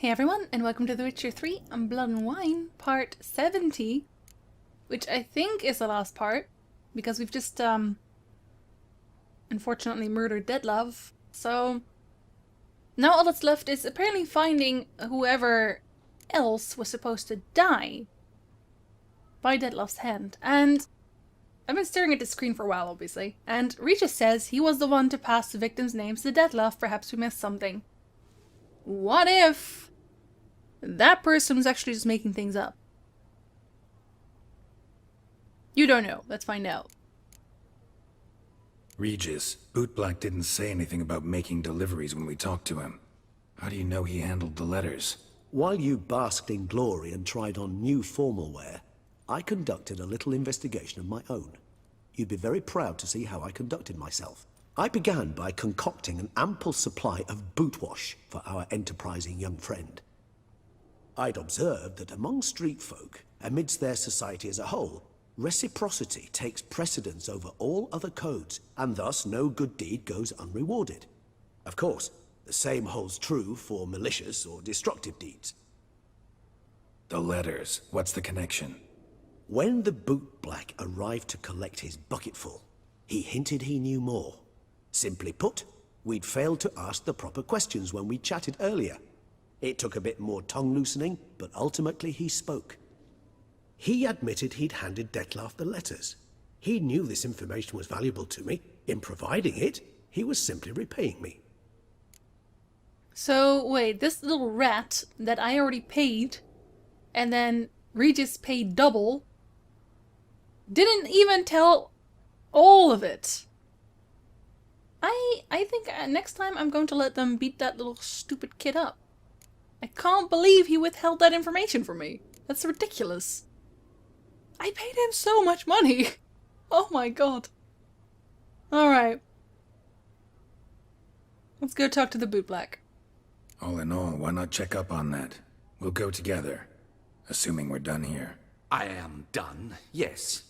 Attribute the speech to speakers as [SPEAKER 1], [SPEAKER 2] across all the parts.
[SPEAKER 1] Hey everyone, and welcome to The Witcher 3 on Blood and Wine, part 70, which I think is the last part, because we've just, unfortunately murdered Deadlove. So, now all that's left is apparently finding whoever else was supposed to die by Deadlove's hand. And I've been staring at the screen for a while, obviously, and Regis says he was the one to pass the victims' names to Deadlove. Perhaps we missed something. What if that person was actually just making things up? You don't know. Let's find out.
[SPEAKER 2] Regis, Bootblack didn't say anything about making deliveries when we talked to him. How do you know he handled the letters?
[SPEAKER 3] While you basked in glory and tried on new formal wear, I conducted a little investigation of my own. You'd be very proud to see how I conducted myself. I began by concocting an ample supply of boot wash for our enterprising young friend. I'd observed that among street folk, amidst their society as a whole, reciprocity takes precedence over all other codes, and thus no good deed goes unrewarded. Of course, the same holds true for malicious or destructive deeds.
[SPEAKER 2] The letters, what's the connection?
[SPEAKER 3] When the bootblack arrived to collect his bucketful, he hinted he knew more. Simply put, we'd failed to ask the proper questions when we chatted earlier. It took a bit more tongue-loosening, but ultimately he spoke. He admitted he'd handed Detlef the letters. He knew this information was valuable to me. In providing it, he was simply repaying me.
[SPEAKER 1] So, wait, this little rat that I already paid, and then Regis paid double, didn't even tell all of it. I think next time I'm going to let them beat that little stupid kid up. I can't believe he withheld that information from me. That's ridiculous. I paid him so much money. Oh my god. Alright. Let's go talk to the bootblack.
[SPEAKER 2] All in all, why not check up on that? We'll go together, assuming we're done here.
[SPEAKER 4] I am done, yes.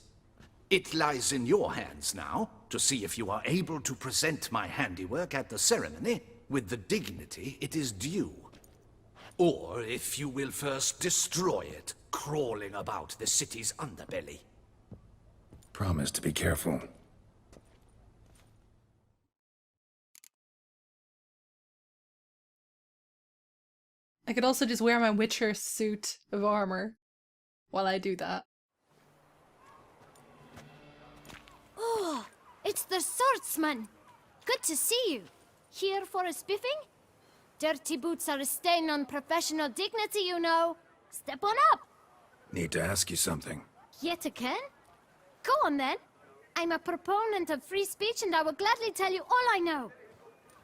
[SPEAKER 4] It lies in your hands now to see if you are able to present my handiwork at the ceremony with the dignity it is due. Or if you will first destroy it, crawling about the city's underbelly.
[SPEAKER 2] Promise to be careful.
[SPEAKER 1] I could also just wear my Witcher suit of armor while I do that.
[SPEAKER 5] Oh, it's the swordsman. Good to see you. Here for a spiffing? Dirty boots are a stain on professional dignity, you know. Step on up.
[SPEAKER 2] Need to ask you something.
[SPEAKER 5] Yet again? Go on then. I'm a proponent of free speech and I will gladly tell you all I know.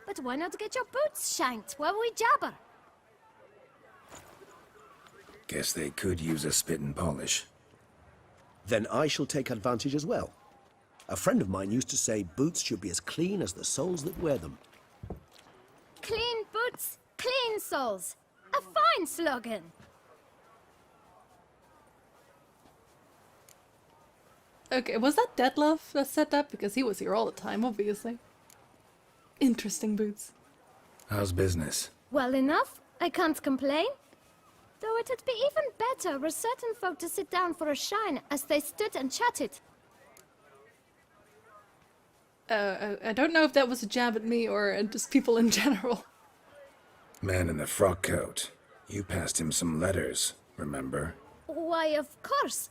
[SPEAKER 5] But why not get your boots shanked while we jabber?
[SPEAKER 2] Guess they could use a spit and polish.
[SPEAKER 3] Then I shall take advantage as well. A friend of mine used to say boots should be as clean as the souls that wear them.
[SPEAKER 5] Clean boots, clean souls. A fine slogan.
[SPEAKER 1] Okay, was that Detlef that said that? Because he was here all the time, obviously. Interesting boots.
[SPEAKER 2] How's business?
[SPEAKER 5] Well enough. I can't complain. Though it'd be even better were certain folk to sit down for a shine as they stood and chatted.
[SPEAKER 1] I don't know if that was a jab at me or just people in general.
[SPEAKER 2] Man in the frock coat. You passed him some letters, remember?
[SPEAKER 5] Why, of course.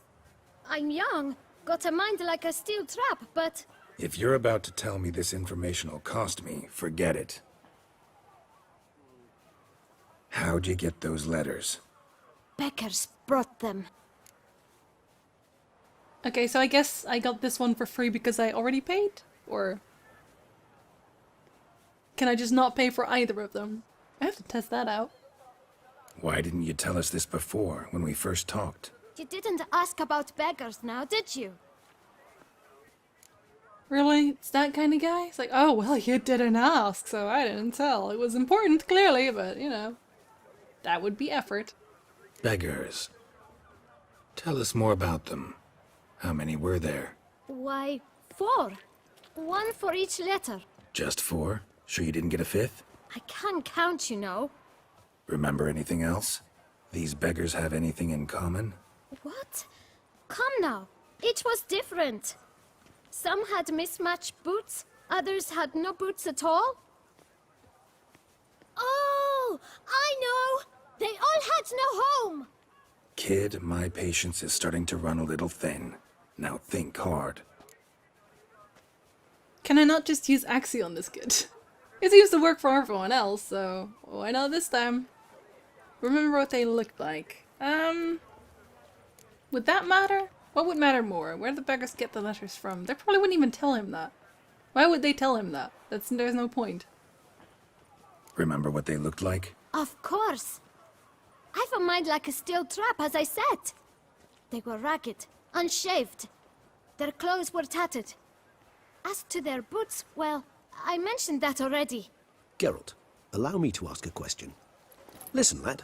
[SPEAKER 5] I'm young, got a mind like a steel trap, but...
[SPEAKER 2] If you're about to tell me this information will cost me, forget it. How'd you get those letters?
[SPEAKER 5] Beggars brought them.
[SPEAKER 1] Okay, so I guess I got this one for free because I already paid? Or can I just not pay for either of them? I have to test that out.
[SPEAKER 2] Why didn't you tell us this before, when we first talked?
[SPEAKER 5] You didn't ask about beggars now, did you?
[SPEAKER 1] Really? It's that kind of guy? It's like, oh, well, you didn't ask, so I didn't tell. It was important, clearly, but, you know, that would be effort.
[SPEAKER 2] Beggars. Tell us more about them. How many were there?
[SPEAKER 5] Why, 4. One for each letter.
[SPEAKER 2] Just 4? Sure you didn't get a 5th?
[SPEAKER 5] I can't count, you know.
[SPEAKER 2] Remember anything else? These beggars have anything in common?
[SPEAKER 5] What? Come now. Each was different. Some had mismatched boots, others had no boots at all. Oh, I know! They all had no home!
[SPEAKER 2] Kid, my patience is starting to run a little thin. Now think hard.
[SPEAKER 1] Can I not just use Axie on this kid? It seems to work for everyone else, so why not this time? Remember what they looked like. Would that matter? What would matter more? Where did the beggars get the letters from? They probably wouldn't even tell him that. Why would they tell him that? There's no point.
[SPEAKER 2] Remember what they looked like?
[SPEAKER 5] Of course. I've a mind like a steel trap, as I said. They were ragged, unshaved. Their clothes were tattered. As to their boots, well, I mentioned that already.
[SPEAKER 3] Geralt, allow me to ask a question. Listen, lad.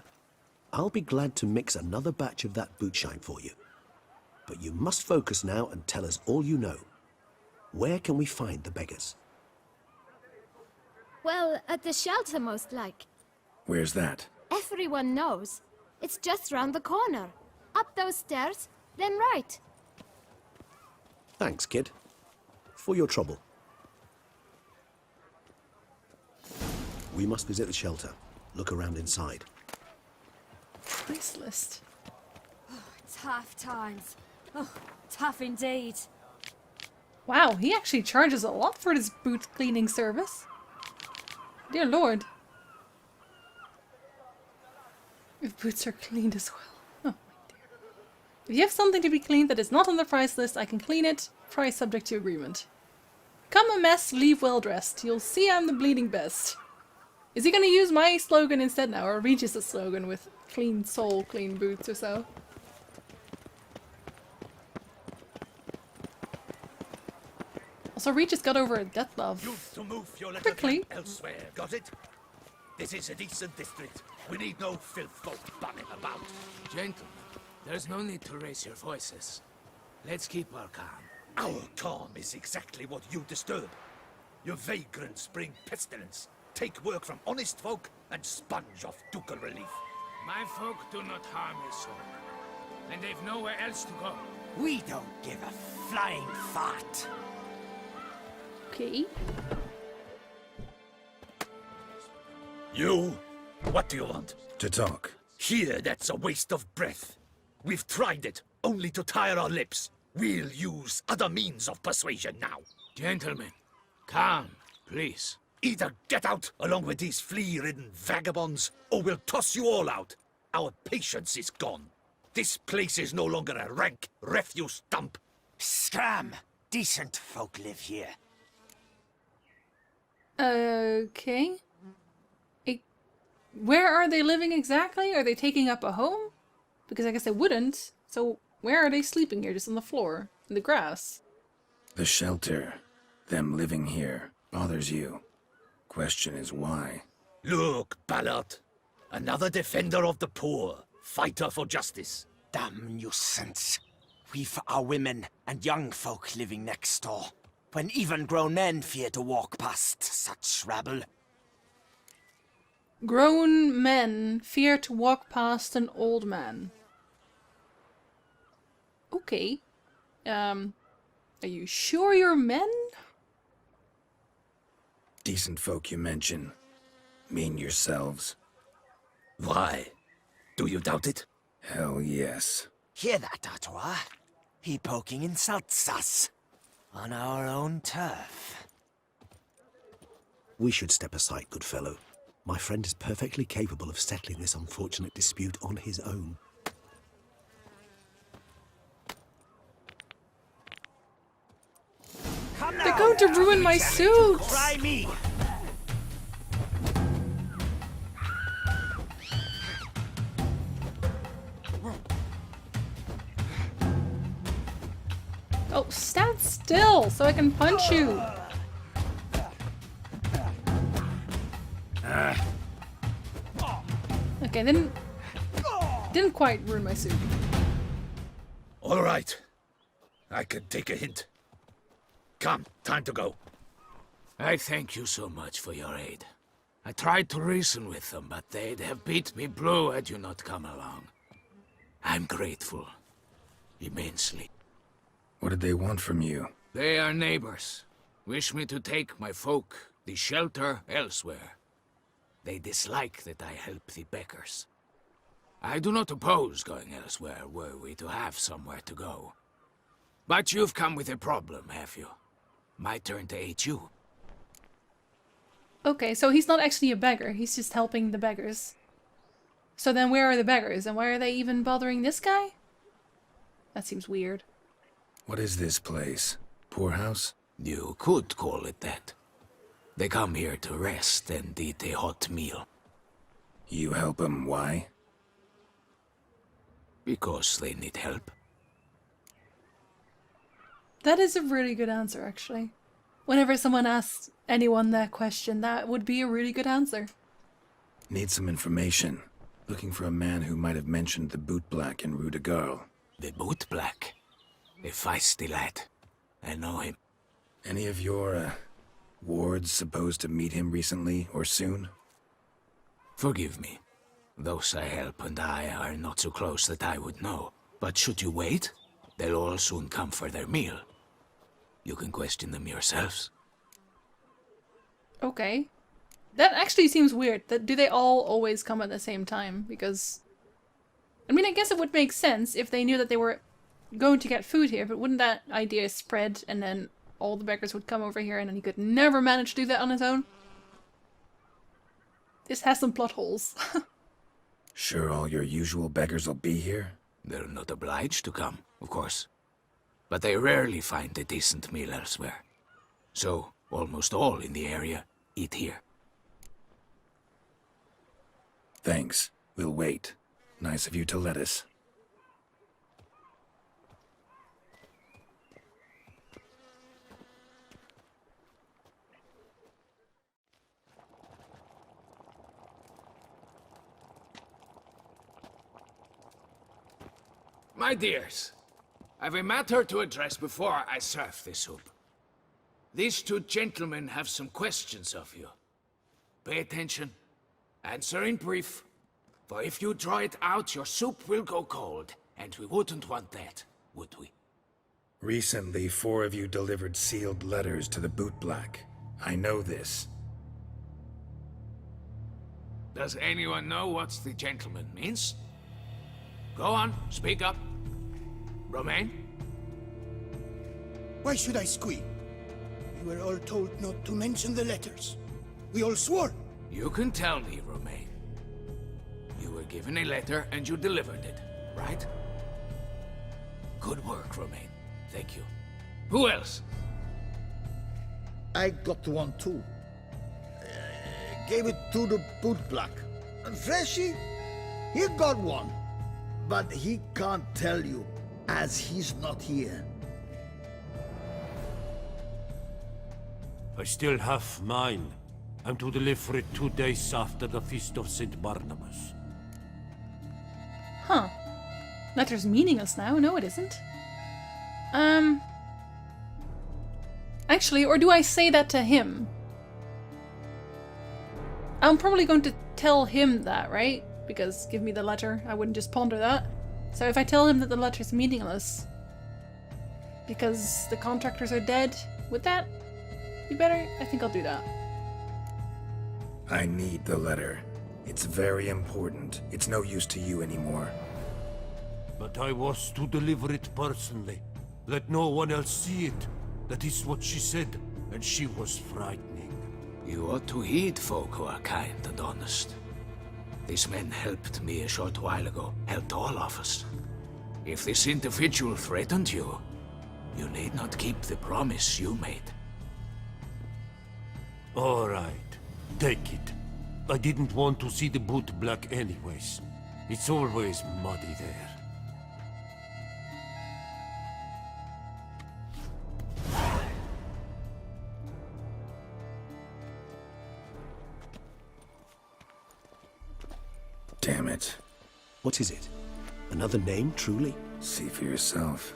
[SPEAKER 3] I'll be glad to mix another batch of that bootshine for you. But you must focus now and tell us all you know. Where can we find the beggars?
[SPEAKER 5] Well, at the shelter, most like.
[SPEAKER 2] Where's that?
[SPEAKER 5] Everyone knows. It's just round the corner. Up those stairs, then right.
[SPEAKER 3] Thanks, kid. For your trouble. We must visit the shelter. Look around inside.
[SPEAKER 1] Price list.
[SPEAKER 6] Tough times. Oh, tough indeed.
[SPEAKER 1] Wow, he actually charges a lot for this boot cleaning service. Dear Lord. If boots are cleaned as well. Oh my dear. If you have something to be cleaned that is not on the price list, I can clean it. Price subject to agreement. Come a mess, leave well dressed. You'll see I'm the bleeding best. Is he gonna use my slogan instead now, or Regis' slogan with clean soul, clean boots or so? Also, Regis got over a death love
[SPEAKER 4] You've to move your little
[SPEAKER 1] quickly.
[SPEAKER 4] camp elsewhere, got it? This is a decent district. We need no filth folk bunning about.
[SPEAKER 7] Gentlemen, there's no need to raise your voices. Let's keep our calm.
[SPEAKER 4] Our calm is exactly what you disturb. Your vagrants bring pestilence, take work from honest folk, and sponge off ducal relief.
[SPEAKER 7] My folk do not harm his soul, and they've nowhere else to go.
[SPEAKER 8] We don't give a flying fart.
[SPEAKER 1] Okay.
[SPEAKER 4] You? What do you want?
[SPEAKER 2] To talk.
[SPEAKER 4] Here, that's a waste of breath. We've tried it, only to tire our lips. We'll use other means of persuasion now.
[SPEAKER 7] Gentlemen, calm, please.
[SPEAKER 4] Either get out along with these flea-ridden vagabonds, or we'll toss you all out. Our patience is gone. This place is no longer a rank refuse dump.
[SPEAKER 8] Scram! Decent folk live here.
[SPEAKER 1] Okay. Where are they living exactly? Are they taking up a home? Because I guess they wouldn't. So where are they sleeping here? Just on the floor? In the grass?
[SPEAKER 2] The shelter, them living here, bothers you. Question is why?
[SPEAKER 4] Look, Ballard. Another defender of the poor. Fighter for justice.
[SPEAKER 8] Damn nuisance. We've our women and young folk living next door, when even grown men fear to walk past such rabble.
[SPEAKER 1] Grown men fear to walk past an old man. Okay. Are you sure you're men?
[SPEAKER 2] Decent folk you mention. Mean yourselves.
[SPEAKER 4] Why? Do you doubt it?
[SPEAKER 2] Hell yes.
[SPEAKER 8] Hear that, Artois? He poking insults us. On our own turf.
[SPEAKER 3] We should step aside, good fellow. My friend is perfectly capable of settling this unfortunate dispute on his own.
[SPEAKER 1] They're going to ruin my suit!
[SPEAKER 8] Try me!
[SPEAKER 1] Oh, stand still so I can punch you! Okay, didn't quite ruin my suit.
[SPEAKER 4] All right. I can take a hint. Come, time to go.
[SPEAKER 7] I thank you so much for your aid. I tried to reason with them, but they'd have beat me blue had you not come along. I'm grateful. Immensely.
[SPEAKER 2] What did they want from you?
[SPEAKER 7] They are neighbors. Wish me to take my folk, the shelter, elsewhere. They dislike that I help the beggars. I do not oppose going elsewhere, were we to have somewhere to go. But you've come with a problem, have you? My turn to aid you.
[SPEAKER 1] Okay, so he's not actually a beggar, he's just helping the beggars. So then where are the beggars, and why are they even bothering this guy? That seems weird.
[SPEAKER 2] What is this place? Poorhouse?
[SPEAKER 7] You could call it that. They come here to rest and eat a hot meal.
[SPEAKER 2] You help them, why?
[SPEAKER 7] Because they need help.
[SPEAKER 1] That is a really good answer, actually. Whenever someone asks anyone that question, that would be a really good answer.
[SPEAKER 2] Need some information. Looking for a man who might have mentioned the bootblack in Rue de Garl.
[SPEAKER 7] The bootblack? A feisty lad. I know him.
[SPEAKER 2] Any of your, wards supposed to meet him recently or soon?
[SPEAKER 7] Forgive me. Those I help and I are not so close that I would know. But should you wait, they'll all soon come for their meal. You can question them yourselves.
[SPEAKER 1] Okay. That actually seems weird. Do they all always come at the same time? Because... I mean, I guess it would make sense if they knew that they were going to get food here, but wouldn't that idea spread and then all the beggars would come over here and then he could never manage to do that on his own? This has some plot holes.
[SPEAKER 2] Sure all your usual beggars will be here?
[SPEAKER 7] They're not obliged to come, of course. But they rarely find a decent meal elsewhere. So, almost all in the area eat here.
[SPEAKER 2] Thanks. We'll wait. Nice of you to let us.
[SPEAKER 7] My dears, I've a matter to address before I serve the soup. These two gentlemen have some questions of you. Pay attention. Answer in brief. For if you draw it out, your soup will go cold. And we wouldn't want that, would we?
[SPEAKER 2] Recently, 4 of you delivered sealed letters to the bootblack. I know this.
[SPEAKER 7] Does anyone know what the gentleman means? Go on, speak up. Romain?
[SPEAKER 9] Why should I squeal? We were all told not to mention the letters. We all swore.
[SPEAKER 7] You can tell me, Romain. You were given a letter and you delivered it, right? Good work, Romain. Thank you. Who else?
[SPEAKER 10] I got one too. Gave it to the bootblack. And Freshy, he got one. But he can't tell you, as he's not here.
[SPEAKER 11] I still have mine. I'm to deliver it 2 days after the Feast of St. Barnabas.
[SPEAKER 1] Huh. Letter's meaningless now. No, it isn't. Actually, or do I say that to him? I'm probably going to tell him that, right? Because give me the letter, I wouldn't just ponder that. So if I tell him that the letter's meaningless, because the contractors are dead, would that be better? I think I'll do that.
[SPEAKER 2] I need the letter. It's very important. It's no use to you anymore.
[SPEAKER 11] But I was to deliver it personally. Let no one else see it. That is what she said, and she was frightening.
[SPEAKER 7] You ought to heed folk who are kind and honest. These men helped me a short while ago, helped all of us. If this individual threatened you, you need not keep the promise you made.
[SPEAKER 11] All right, take it. I didn't want to see the bootblack anyways. It's always muddy there.
[SPEAKER 2] Damn it.
[SPEAKER 3] What is it? Another name, truly?
[SPEAKER 2] See for yourself.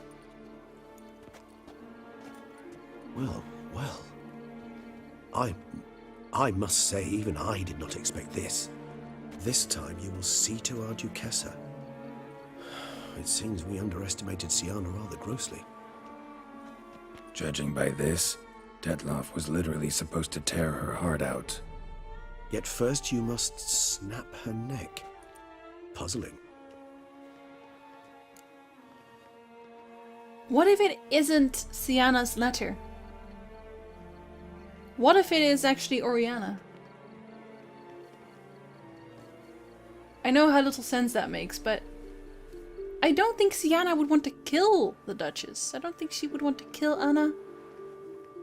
[SPEAKER 3] Well, well. I must say, even I did not expect this. This time you will see to our Duchessa. It seems we underestimated Syanna rather grossly.
[SPEAKER 2] Judging by this, Detloff was literally supposed to tear her heart out.
[SPEAKER 3] Yet first you must snap her neck. Puzzling.
[SPEAKER 1] What if it isn't Syanna's letter? What if it is actually Oriana? I know how little sense that makes, but I don't think Syanna would want to kill the Duchess. I don't think she would want to kill Anna.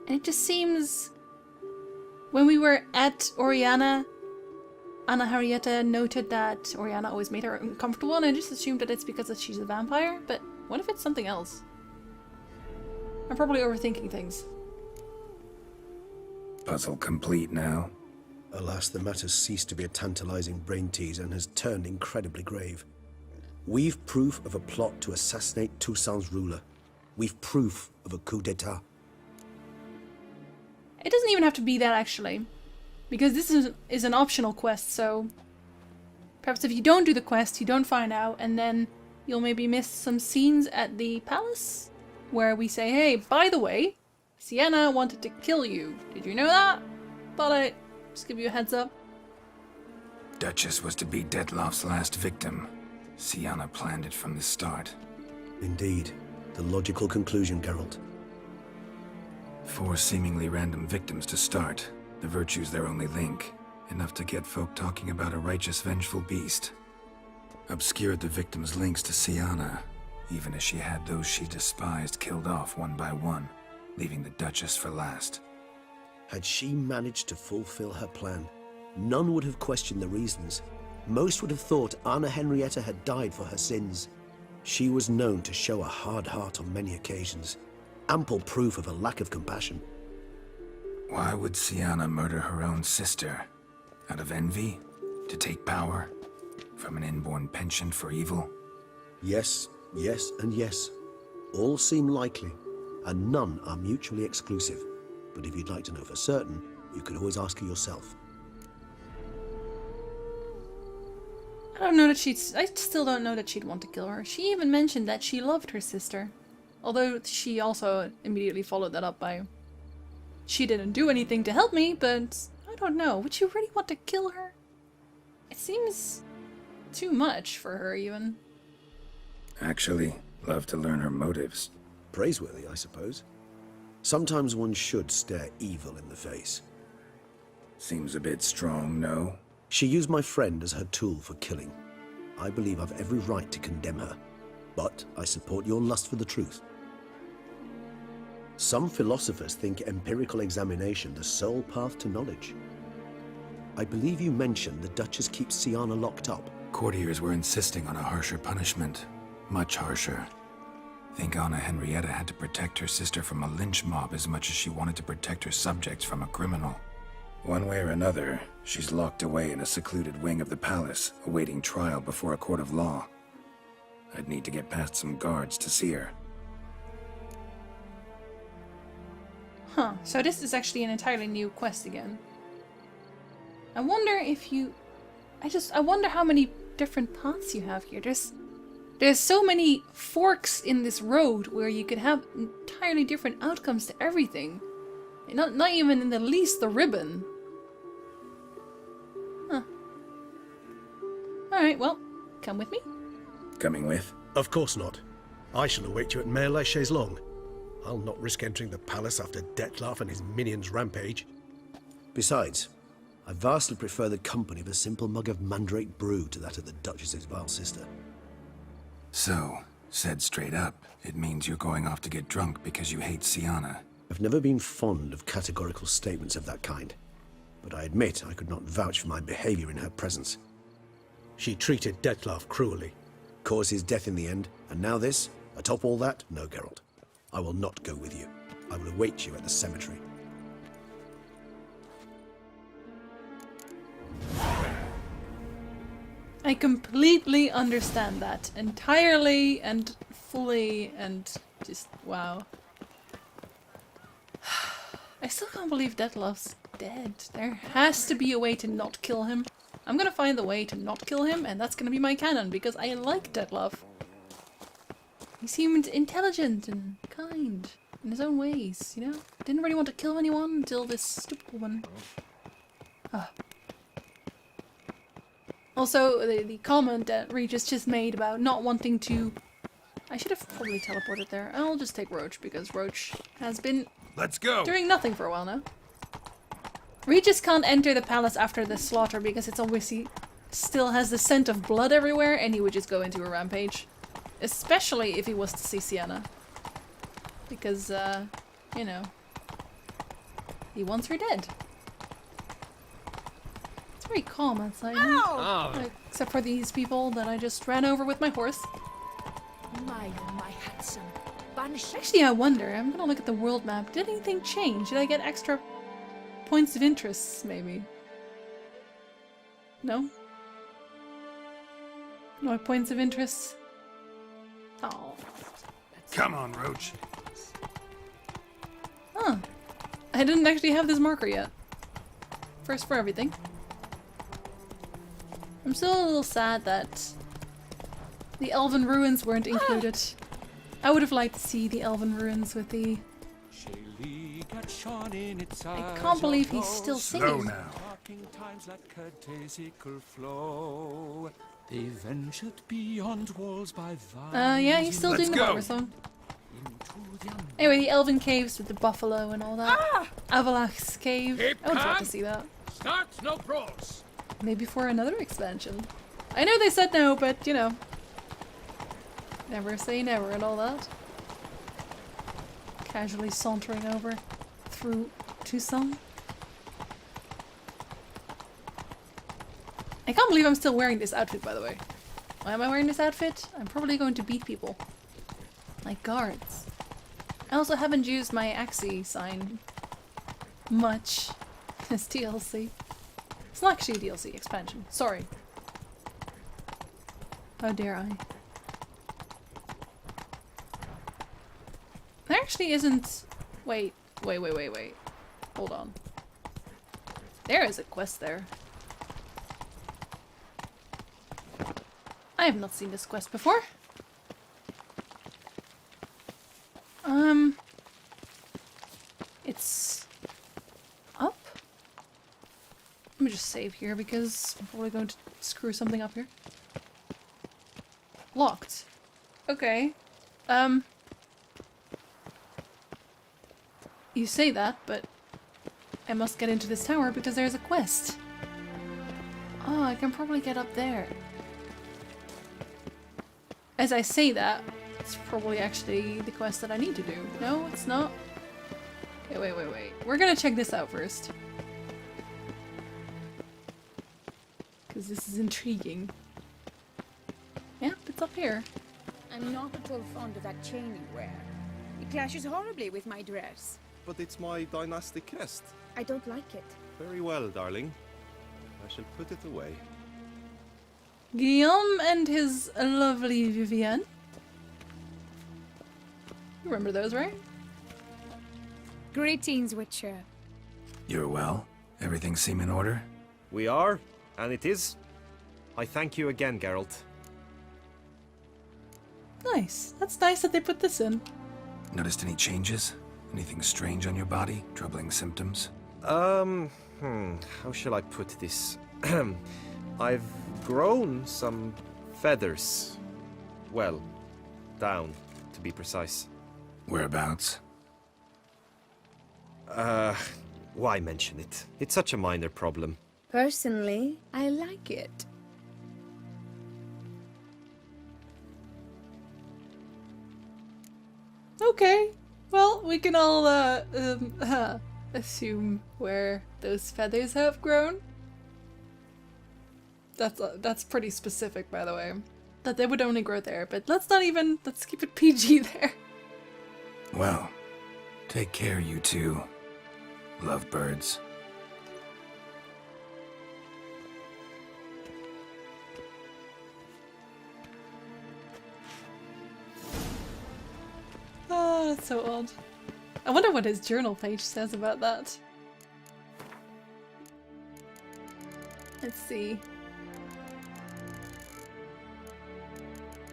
[SPEAKER 1] And it just seems... When we were at Oriana, Anna Henrietta noted that Oriana always made her uncomfortable, and I just assumed that it's because that she's a vampire, but what if it's something else? I'm probably overthinking things.
[SPEAKER 2] Puzzle complete now.
[SPEAKER 3] Alas, the matter ceased to be a tantalizing brain tease and has turned incredibly grave. We've proof of a plot to assassinate Toussaint's ruler. We've proof of a coup d'etat.
[SPEAKER 1] It doesn't even have to be that, actually. Because this is an optional quest, so... Perhaps if you don't do the quest, you don't find out, and then you'll maybe miss some scenes at the palace? Where we say, hey, by the way, Syanna wanted to kill you. Did you know that? Thought I'd just give you a heads up.
[SPEAKER 2] Duchess was to be Detloff's last victim. Syanna planned it from the start.
[SPEAKER 3] Indeed. The logical conclusion, Geralt.
[SPEAKER 2] 4 seemingly random victims to start. The virtue's their only link. Enough to get folk talking about a righteous, vengeful beast. Obscured the victims' links to Syanna, even as she had those she despised killed off one by one, leaving the Duchess for last.
[SPEAKER 3] Had she managed to fulfill her plan, none would have questioned the reasons. Most would have thought Anna Henrietta had died for her sins. She was known to show a hard heart on many occasions. Ample proof of a lack of compassion.
[SPEAKER 2] Why would Syanna murder her own sister? Out of envy? To take power? From an inborn penchant for evil?
[SPEAKER 3] Yes, yes, and yes. All seem likely, and none are mutually exclusive. But if you'd like to know for certain, you could always ask her yourself.
[SPEAKER 1] I still don't know that she'd want to kill her. She even mentioned that she loved her sister. Although she also immediately followed that up by... She didn't do anything to help me, but I don't know. Would you really want to kill her? It seems too much for her, even.
[SPEAKER 2] Actually, love to learn her motives.
[SPEAKER 3] Praiseworthy, I suppose. Sometimes one should stare evil in the face.
[SPEAKER 2] Seems a bit strong, no?
[SPEAKER 3] She used my friend as her tool for killing. I believe I've every right to condemn her, but I support your lust for the truth. Some philosophers think empirical examination the sole path to knowledge. I believe you mentioned the Duchess keeps Syanna locked up.
[SPEAKER 2] Courtiers were insisting on a harsher punishment. Much harsher. Think Anna Henrietta had to protect her sister from a lynch mob as much as she wanted to protect her subjects from a criminal. One way or another, she's locked away in a secluded wing of the palace, awaiting trial before a court of law. I'd need to get past some guards to see her.
[SPEAKER 1] Huh, so this is actually an entirely new quest again. I wonder if you... I wonder how many different paths you have here. There's so many forks in this road where you could have entirely different outcomes to everything. Not even in the least the ribbon. Huh. Alright, well, come with me.
[SPEAKER 2] Coming with?
[SPEAKER 3] Of course not. I shall await you at Mare la Chaise-Longue. I'll not risk entering the palace after Detloff and his minions rampage. Besides, I vastly prefer the company of a simple mug of mandrake brew to that of the Duchess's vile sister.
[SPEAKER 2] So, said straight up, it means you're going off to get drunk because you hate Syanna.
[SPEAKER 3] I've never been fond of categorical statements of that kind, but I admit I could not vouch for my behavior in her presence. She treated Detloff cruelly, caused his death in the end, and now this? Atop all that, no, Geralt. I will not go with you. I will await you at the cemetery.
[SPEAKER 1] I completely understand that. Entirely and fully and just wow. I still can't believe Detloff's dead. There has to be a way to not kill him. I'm gonna find the way to not kill him, and that's gonna be my canon, because I like Detlef. He seemed intelligent and kind in his own ways, you know? Didn't really want to kill anyone until this stupid woman. Ah. Also, the comment that Regis just made about not wanting to... I should have probably teleported there. I'll just take Roach, because Roach has been doing nothing for a while now. Regis can't enter the palace after the slaughter because it's obviously still has the scent of blood everywhere, and he would just go into a rampage. Especially if he was to see Syanna. Because, you know, he wants her dead. It's very calm outside. Except for these people that I just ran over with my horse.
[SPEAKER 6] My handsome. Banish.
[SPEAKER 1] Actually, I wonder, I'm gonna look at the world map. Did anything change? Did I get extra points of interest, maybe? No? No points of interest? Oh.
[SPEAKER 2] Come on, Roach.
[SPEAKER 1] Huh. I didn't actually have this marker yet. First for everything. I'm still a little sad that the Elven Ruins weren't included. I would have liked to see the Elven Ruins with the... I can't believe he's still singing.
[SPEAKER 2] Slow now.
[SPEAKER 12] They ventured beyond walls by
[SPEAKER 1] Yeah, he's still doing the Barber song. Anyway, the Elven Caves with the buffalo and all that. Avalach's Cave. I would love to see that.
[SPEAKER 7] Start no brawls.
[SPEAKER 1] Maybe for another expansion. I know they said no, but you know. Never say never and all that. Casually sauntering over through Tucson. I can't believe I'm still wearing this outfit, by the way. Why am I wearing this outfit? I'm probably going to beat people. Like guards. I also haven't used my Axie sign much as DLC. It's not actually a DLC expansion. Sorry. How dare I? There actually isn't... Wait. Hold on. There is a quest there. I have not seen this quest before. It's up? Let me just save here because I'm probably going to screw something up here. Locked. Okay. You say that, but I must get into this tower because there's a quest. Oh, I can probably get up there. As I say that, it's probably actually the quest that I need to do. No, it's not. Okay, wait. We're gonna check this out first. Because this is intriguing. Yep, it's up here.
[SPEAKER 6] I'm not at all fond of that chain you wear. It clashes horribly with my dress.
[SPEAKER 13] But it's my dynastic crest.
[SPEAKER 6] I don't like it.
[SPEAKER 13] Very well, darling. I shall put it away.
[SPEAKER 1] Guillaume and his lovely Vivienne. You remember those, right?
[SPEAKER 6] Greetings, Witcher.
[SPEAKER 2] You're well? Everything seem in order?
[SPEAKER 13] We are, and it is. I thank you again, Geralt.
[SPEAKER 1] Nice. That's nice that they put this in.
[SPEAKER 2] Noticed any changes? Anything strange on your body? Troubling symptoms?
[SPEAKER 13] How shall I put this? I've grown some feathers. Well, down, to be precise.
[SPEAKER 2] Whereabouts?
[SPEAKER 13] Why mention it? It's such a minor problem.
[SPEAKER 6] Personally, I like it.
[SPEAKER 1] Okay. Well, we can all assume where those feathers have grown. That's pretty specific, by the way. That they would only grow there, but let's keep it PG there.
[SPEAKER 2] Well, take care, you two. Lovebirds.
[SPEAKER 1] Oh, that's so odd. I wonder what his journal page says about that. Let's see.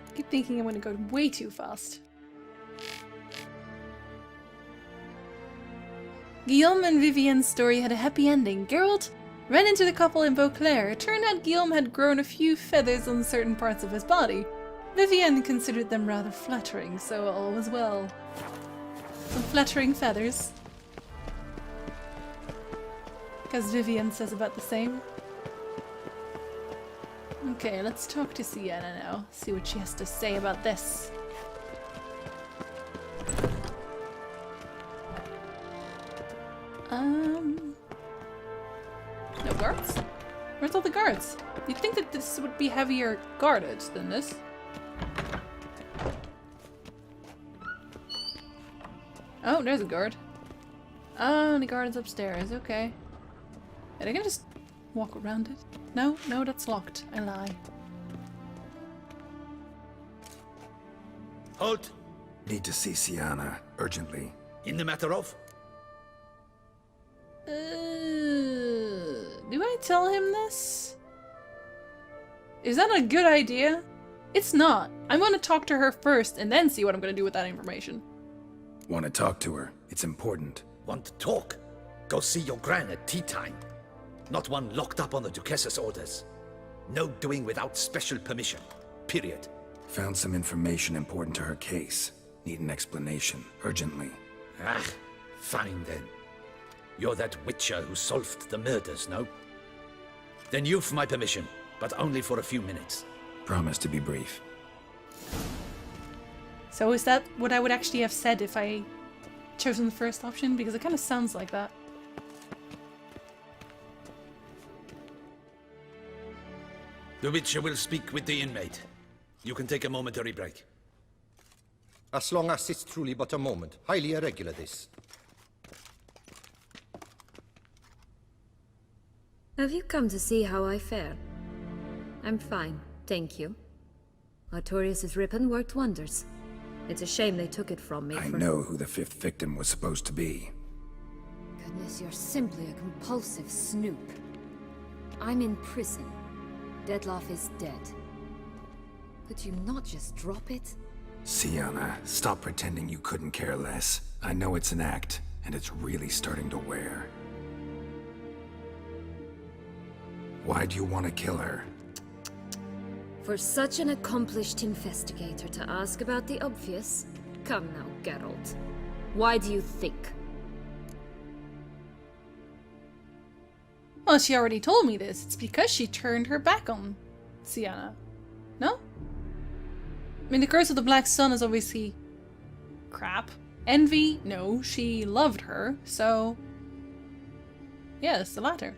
[SPEAKER 1] I keep thinking I'm gonna go way too fast. Guillaume and Vivienne's story had a happy ending. Geralt ran into the couple in Beauclair. It turned out Guillaume had grown a few feathers on certain parts of his body. Vivienne considered them rather flattering, so all was well. Some flattering feathers. Because Vivienne says about the same. Okay, let's talk to Syanna now. See what she has to say about this. No guards? Where's all the guards? You'd think that this would be heavier guarded than this. Oh, there's a guard. Oh, the guard is upstairs. Okay. And I can just walk around it. No, no, that's locked. I lie.
[SPEAKER 4] Halt!
[SPEAKER 2] Need to see Syanna, urgently.
[SPEAKER 4] In the matter of?
[SPEAKER 1] Do I tell him this? Is that a good idea? It's not. I'm gonna talk to her first and then see what I'm gonna do with that information.
[SPEAKER 2] Want to talk to her. It's important.
[SPEAKER 4] Want to talk? Go see your gran at tea time. Not one locked up on the Duchess's orders. No doing without special permission. Period.
[SPEAKER 2] Found some information important to her case. Need an explanation, urgently.
[SPEAKER 4] Ah, fine then. You're that witcher who solved the murders, no? Then you've my permission, but only for a few minutes.
[SPEAKER 2] Promise to be brief.
[SPEAKER 1] So is that what I would actually have said if I chosen the first option? Because it kind of sounds like that.
[SPEAKER 4] The witcher will speak with the inmate. You can take a momentary break.
[SPEAKER 14] As long as it's truly but a moment. Highly irregular, this.
[SPEAKER 15] Have you come to see how I fare? I'm fine, thank you. Artorius' ribbon worked wonders. It's a shame they took it from me.
[SPEAKER 2] I know who the fifth victim was supposed to be.
[SPEAKER 15] Goodness, you're simply a compulsive snoop. I'm in prison. Dettlaff is dead. Could you not just drop it?
[SPEAKER 2] Syanna, stop pretending you couldn't care less. I know it's an act, and it's really starting to wear. Why do you want to kill her?
[SPEAKER 15] For such an accomplished investigator to ask about the obvious? Come now, Geralt. Why do you think?
[SPEAKER 1] Well, she already told me this. It's because she turned her back on Syanna. No? I mean, the Curse of the Black Sun is obviously crap. Envy? No, she loved her, so... yes, the latter.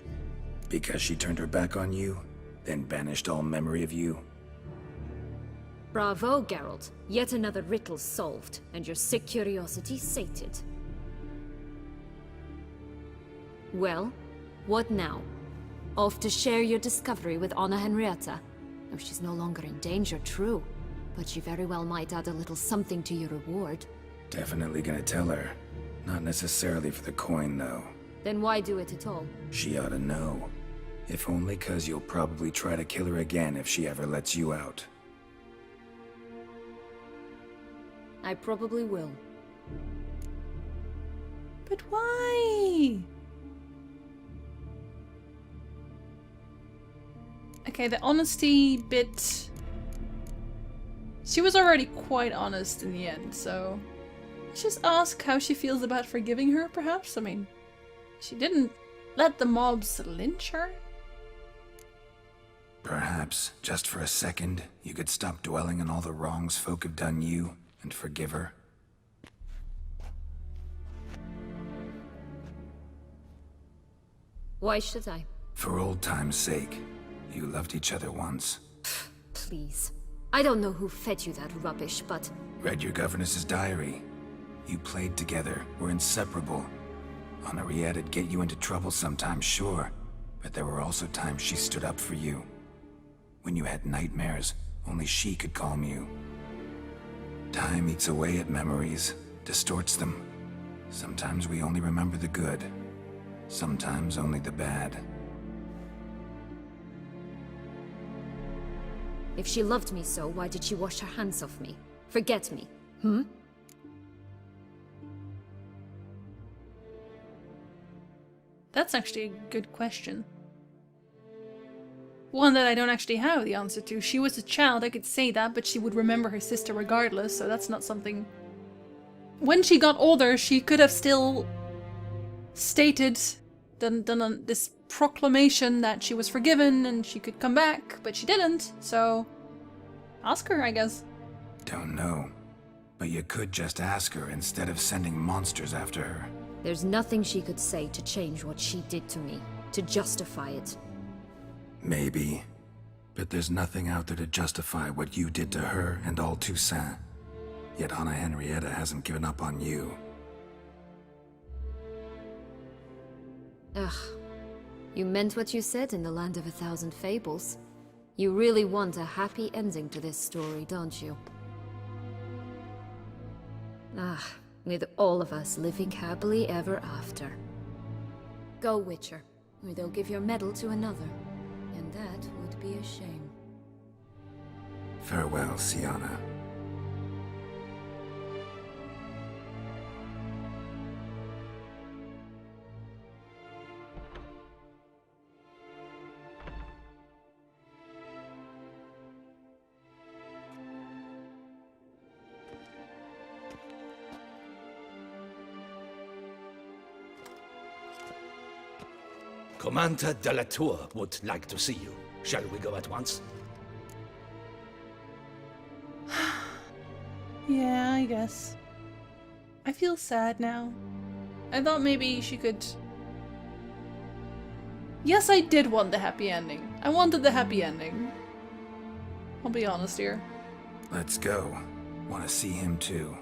[SPEAKER 2] Because she turned her back on you, then banished all memory of you?
[SPEAKER 15] Bravo, Geralt. Yet another riddle solved, and your sick curiosity sated. Well, what now? Off to share your discovery with Anna Henrietta? Oh, she's no longer in danger, true. But she very well might add a little something to your reward.
[SPEAKER 2] Definitely gonna tell her. Not necessarily for the coin, though.
[SPEAKER 15] Then why do it at all?
[SPEAKER 2] She ought to know. If only 'cause you'll probably try to kill her again if she ever lets you out.
[SPEAKER 15] I probably will.
[SPEAKER 1] But why? Okay, the honesty bit... she was already quite honest in the end, so... let's just ask how she feels about forgiving her, perhaps? I mean, she didn't let the mobs lynch her?
[SPEAKER 2] Perhaps, just for a second, you could stop dwelling on all the wrongs folk have done you, and forgive her.
[SPEAKER 15] Why should I?
[SPEAKER 2] For old time's sake. You loved each other once.
[SPEAKER 15] Please. I don't know who fed you that rubbish, but...
[SPEAKER 2] Read your governess's diary. You played together, were inseparable. Henriette'd get you into trouble sometimes, sure, but there were also times she stood up for you. When you had nightmares, only she could calm you. Time eats away at memories, distorts them. Sometimes we only remember the good. Sometimes only the bad.
[SPEAKER 15] If she loved me so, why did she wash her hands off me? Forget me, hmm?
[SPEAKER 1] That's actually a good question. One that I don't actually have the answer to. She was a child, I could say that, but she would remember her sister regardless, so that's not something... When she got older, she could have still stated, done this proclamation that she was forgiven and she could come back, but she didn't, so... Ask her, I guess.
[SPEAKER 2] Don't know. But you could just ask her instead of sending monsters after her.
[SPEAKER 15] There's nothing she could say to change what she did to me, to justify it.
[SPEAKER 2] Maybe. But there's nothing out there to justify what you did to her and all Toussaint. Yet Anna Henrietta hasn't given up on you.
[SPEAKER 15] Ugh. You meant what you said in the Land of a Thousand Fables. You really want a happy ending to this story, don't you? Ah, with all of us living happily ever after. Go, Witcher, or they'll give your medal to another. And that would be a shame.
[SPEAKER 2] Farewell, Syanna.
[SPEAKER 4] Commander de la Tour would like to see you. Shall we go at once?
[SPEAKER 1] Yeah, I guess. I feel sad now. I thought maybe she could... Yes, I did want the happy ending. I wanted the happy ending. I'll be honest here.
[SPEAKER 2] Let's go. Want to see him too.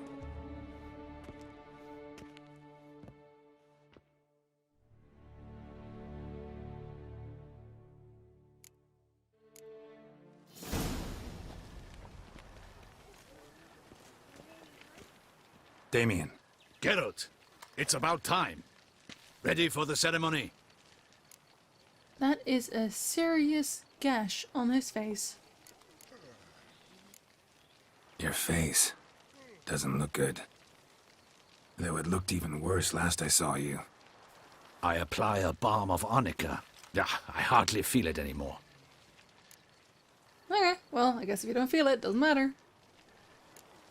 [SPEAKER 2] Damien.
[SPEAKER 7] Geralt, it's about time. Ready for the ceremony?
[SPEAKER 1] That is a serious gash on his face.
[SPEAKER 2] Your face doesn't look good. Though it looked even worse last I saw you.
[SPEAKER 4] I apply a balm of arnica. I hardly feel it anymore.
[SPEAKER 1] Okay, well, I guess if you don't feel it, doesn't matter.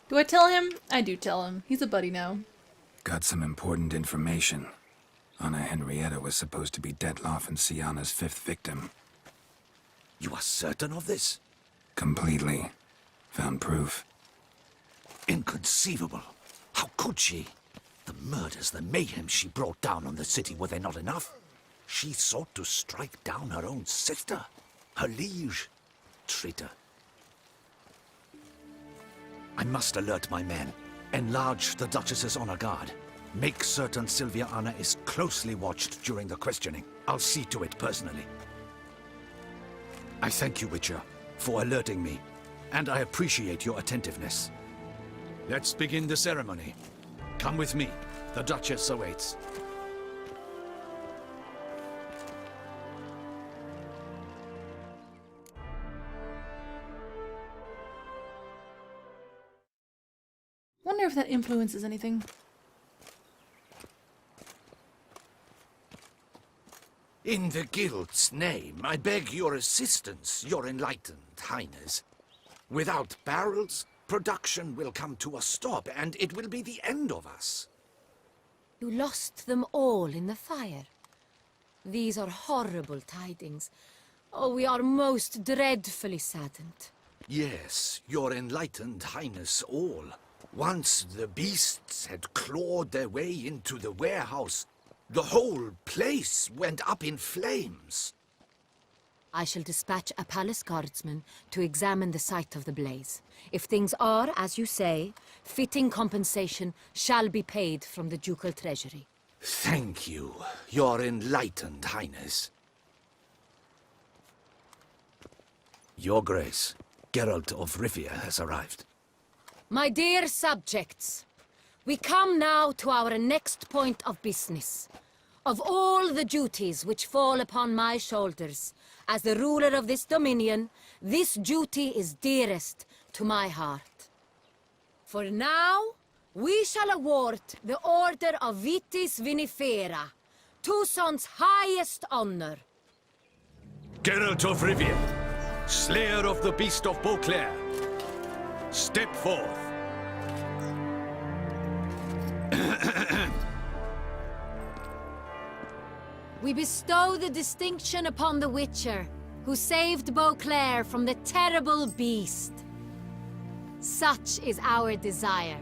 [SPEAKER 1] Do I tell him? I do tell him. He's a buddy now.
[SPEAKER 2] Got some important information. Anna Henrietta was supposed to be Detloff and Syanna's 5th victim.
[SPEAKER 4] You are certain of this?
[SPEAKER 2] Completely. Found proof.
[SPEAKER 4] Inconceivable. How could she? The murders, the mayhem she brought down on the city, were they not enough? She sought to strike down her own sister, her liege. Traitor. I must alert my men. Enlarge the Duchess's honor guard. Make certain Sylvia Anna is closely watched during the questioning. I'll see to it personally. I thank you, Witcher, for alerting me, and I appreciate your attentiveness.
[SPEAKER 7] Let's begin the ceremony. Come with me. The Duchess awaits.
[SPEAKER 1] Wonder if that influences anything.
[SPEAKER 4] In the Guild's name, I beg your assistance, your enlightened highness. Without barrels, production will come to a stop, and it will be the end of us.
[SPEAKER 5] You lost them all in the fire. These are horrible tidings. Oh, we are most dreadfully saddened.
[SPEAKER 4] Yes, your enlightened highness all. Once the beasts had clawed their way into the warehouse, the whole place went up in flames.
[SPEAKER 5] I shall dispatch a palace guardsman to examine the site of the blaze. If things are, as you say, fitting compensation shall be paid from the ducal treasury.
[SPEAKER 4] Thank you, your enlightened highness. Your Grace, Geralt of Rivia has arrived.
[SPEAKER 5] My dear subjects, we come now to our next point of business. Of all the duties which fall upon my shoulders,
[SPEAKER 16] As the ruler of this dominion, this duty is dearest to my heart. For now, we shall award the Order of Vitis Vinifera, Tucson's highest honor.
[SPEAKER 17] Geralt of Rivia, Slayer of the Beast of Beauclair, step forth.
[SPEAKER 16] We bestow the distinction upon the Witcher, who saved Beauclair from the terrible beast. Such is our desire.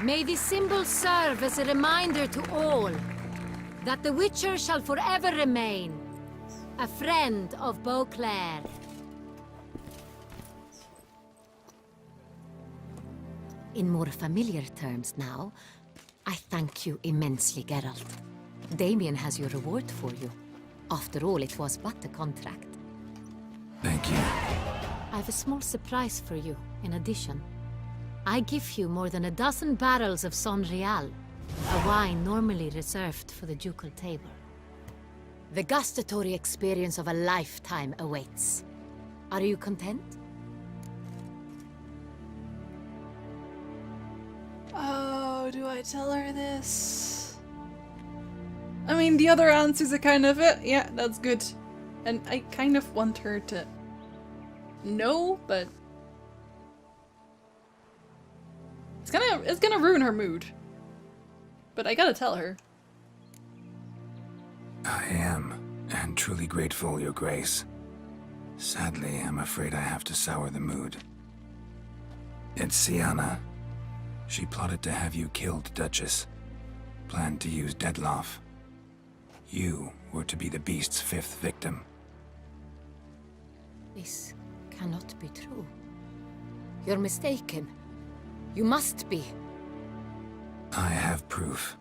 [SPEAKER 16] May this symbol serve as a reminder to all that the Witcher shall forever remain a friend of Beauclair. In more familiar terms now, I thank you immensely, Geralt. Damien has your reward for you. After all, it was but a contract.
[SPEAKER 2] Thank you.
[SPEAKER 16] I have a small surprise for you, in addition. I give you more than a dozen barrels of Son Real, a wine normally reserved for the ducal table. The gustatory experience of a lifetime awaits. Are you content?
[SPEAKER 1] Oh, do I tell her this? I mean, the other answers are kind of it. Yeah, that's good. And I kind of want her to know, but it's gonna ruin her mood. But I gotta tell her.
[SPEAKER 2] I am, and truly grateful, Your Grace. Sadly, I'm afraid I have to sour the mood. It's Syanna. She plotted to have you killed, Duchess. Planned to use Dettlaff. You were to be the beast's 5th victim.
[SPEAKER 16] This cannot be true. You're mistaken. You must be.
[SPEAKER 2] I have proof.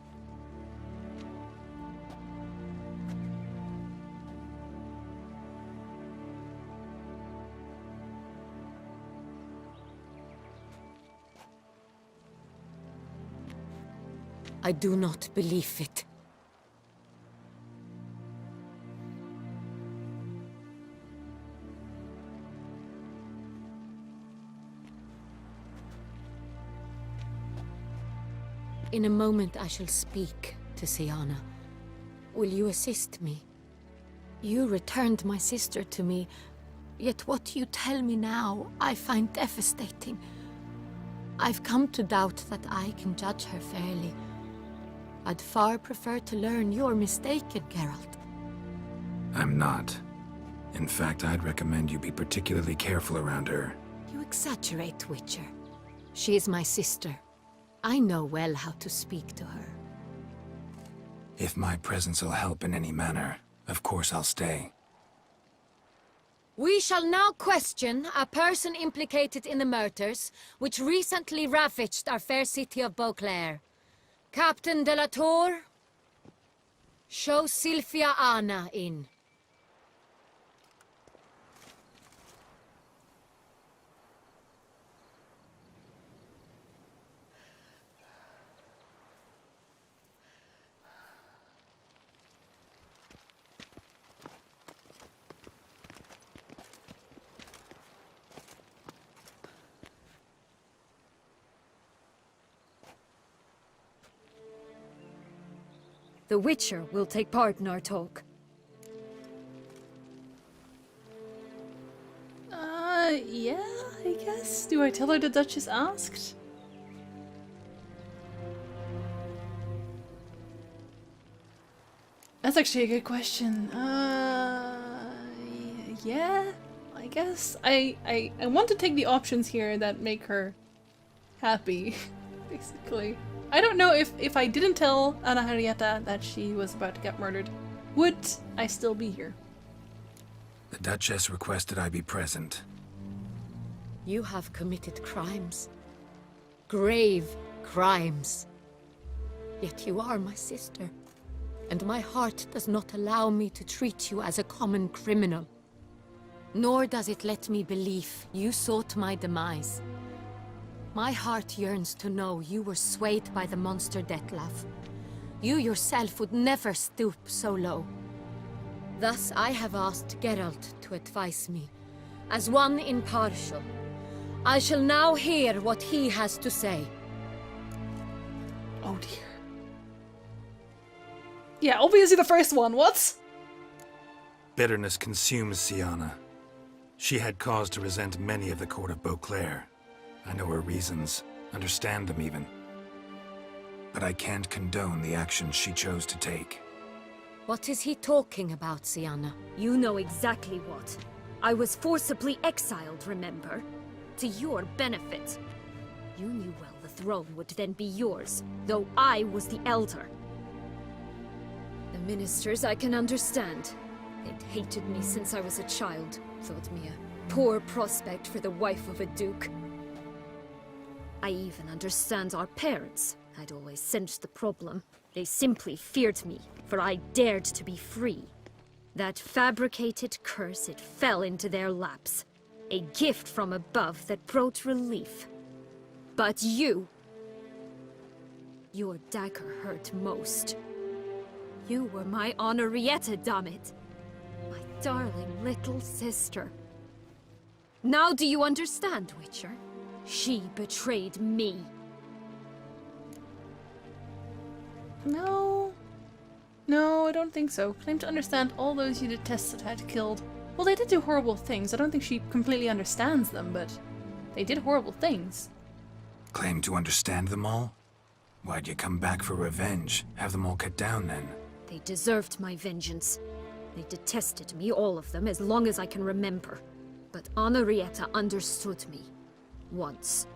[SPEAKER 16] I do not believe it. In a moment I shall speak to Syanna. Will you assist me? You returned my sister to me, yet what you tell me now I find devastating. I've come to doubt that I can judge her fairly. I'd far prefer to learn you're mistaken, Geralt.
[SPEAKER 2] I'm not. In fact, I'd recommend you be particularly careful around her.
[SPEAKER 16] You exaggerate, Witcher. She is my sister. I know well how to speak to her.
[SPEAKER 2] If my presence will help in any manner, of course I'll stay.
[SPEAKER 16] We shall now question a person implicated in the murders which recently ravaged our fair city of Beauclair. Captain de la Tour, show Sylvia Anna in.
[SPEAKER 18] The Witcher will take part in our talk.
[SPEAKER 1] Yeah, I guess. Do I tell her the Duchess asked? That's actually a good question. Yeah, I guess. I want to take the options here that make her happy, basically. I don't know if I didn't tell Anna Henrietta that she was about to get murdered, would I still be here?
[SPEAKER 2] The Duchess requested I be present.
[SPEAKER 16] You have committed crimes. Grave crimes. Yet you are my sister, and my heart does not allow me to treat you as a common criminal. Nor does it let me believe you sought my demise. My heart yearns to know you were swayed by the monster Dettlaff. You yourself would never stoop so low. Thus I have asked Geralt to advise me, as one impartial. I shall now hear what he has to say.
[SPEAKER 1] Oh dear. Yeah, obviously the first one, what?
[SPEAKER 2] Bitterness consumes Syanna. She had cause to resent many of the court of Beauclair. I know her reasons, understand them even. But I can't condone the actions she chose to take.
[SPEAKER 16] What is he talking about, Syanna?
[SPEAKER 18] You know exactly what. I was forcibly exiled, remember? To your benefit. You knew well the throne would then be yours, though I was the elder. The ministers I can understand. They'd hated me since I was a child, thought me a poor prospect for the wife of a duke. I even understand our parents. I'd always sensed the problem. They simply feared me, for I dared to be free. That fabricated curse, it fell into their laps. A gift from above that brought relief. But you... Your dagger hurt most. You were my Henrietta, dammit. My darling little sister. Now do you understand, Witcher? She betrayed me.
[SPEAKER 1] No. No, I don't think so. Claim to understand all those you detested had killed. Well, they did do horrible things. I don't think she completely understands them, but they did horrible things.
[SPEAKER 2] Claim to understand them all? Why'd you come back for revenge? Have them all cut down then?
[SPEAKER 18] They deserved my vengeance. They detested me, all of them, as long as I can remember. But Henrietta understood me. Once.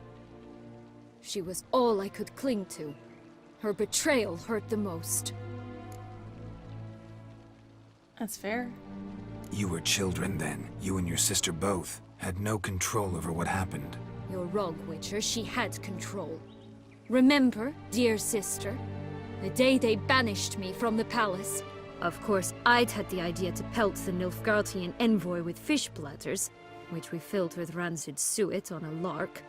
[SPEAKER 18] She was all I could cling to. Her betrayal hurt the most.
[SPEAKER 1] That's fair.
[SPEAKER 2] You were children then. You and your sister both had no control over what happened.
[SPEAKER 18] You're wrong, Witcher. She had control. Remember, dear sister, the day they banished me from the palace? Of course, I'd had the idea to pelt the Nilfgaardian envoy with fish bladders, which we filled with rancid suet on a lark.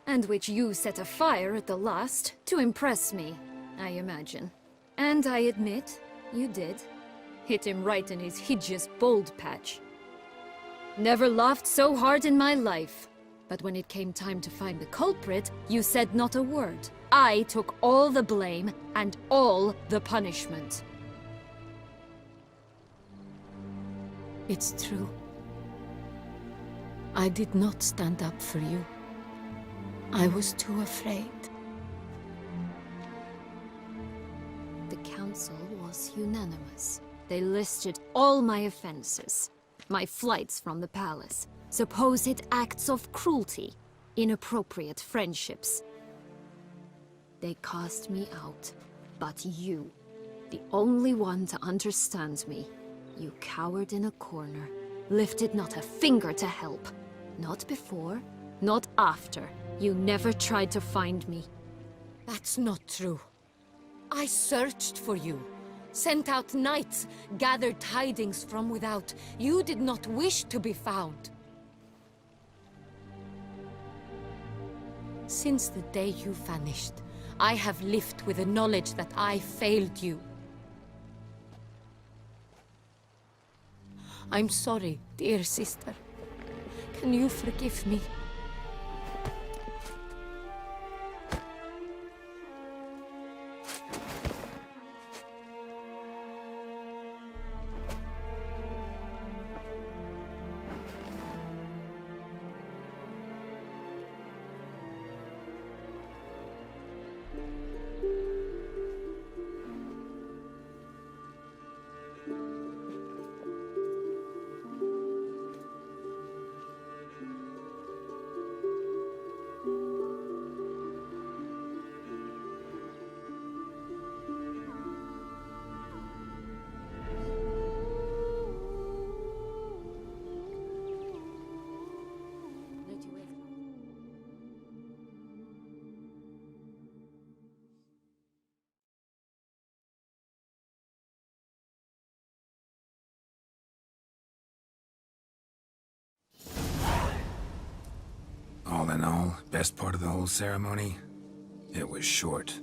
[SPEAKER 18] And which you set afire at the last, to impress me, I imagine. And I admit, you did. Hit him right in his hideous bald patch. Never laughed so hard in my life. But when it came time to find the culprit, you said not a word. I took all the blame and all the punishment.
[SPEAKER 16] It's true. I did not stand up for you. I was too afraid.
[SPEAKER 18] The council was unanimous. They listed all my offenses. My flights from the palace, supposed acts of cruelty, inappropriate friendships. They cast me out, but you, the only one to understand me, you cowered in a corner, lifted not a finger to help. Not before, not after. You never tried to find me.
[SPEAKER 16] That's not true. I searched for you. Sent out knights, gathered tidings from without. You did not wish to be found. Since the day you vanished, I have lived with the knowledge that I failed you. I'm sorry, dear sister. Can you forgive me?
[SPEAKER 2] All in all, best part of the whole ceremony? It was short.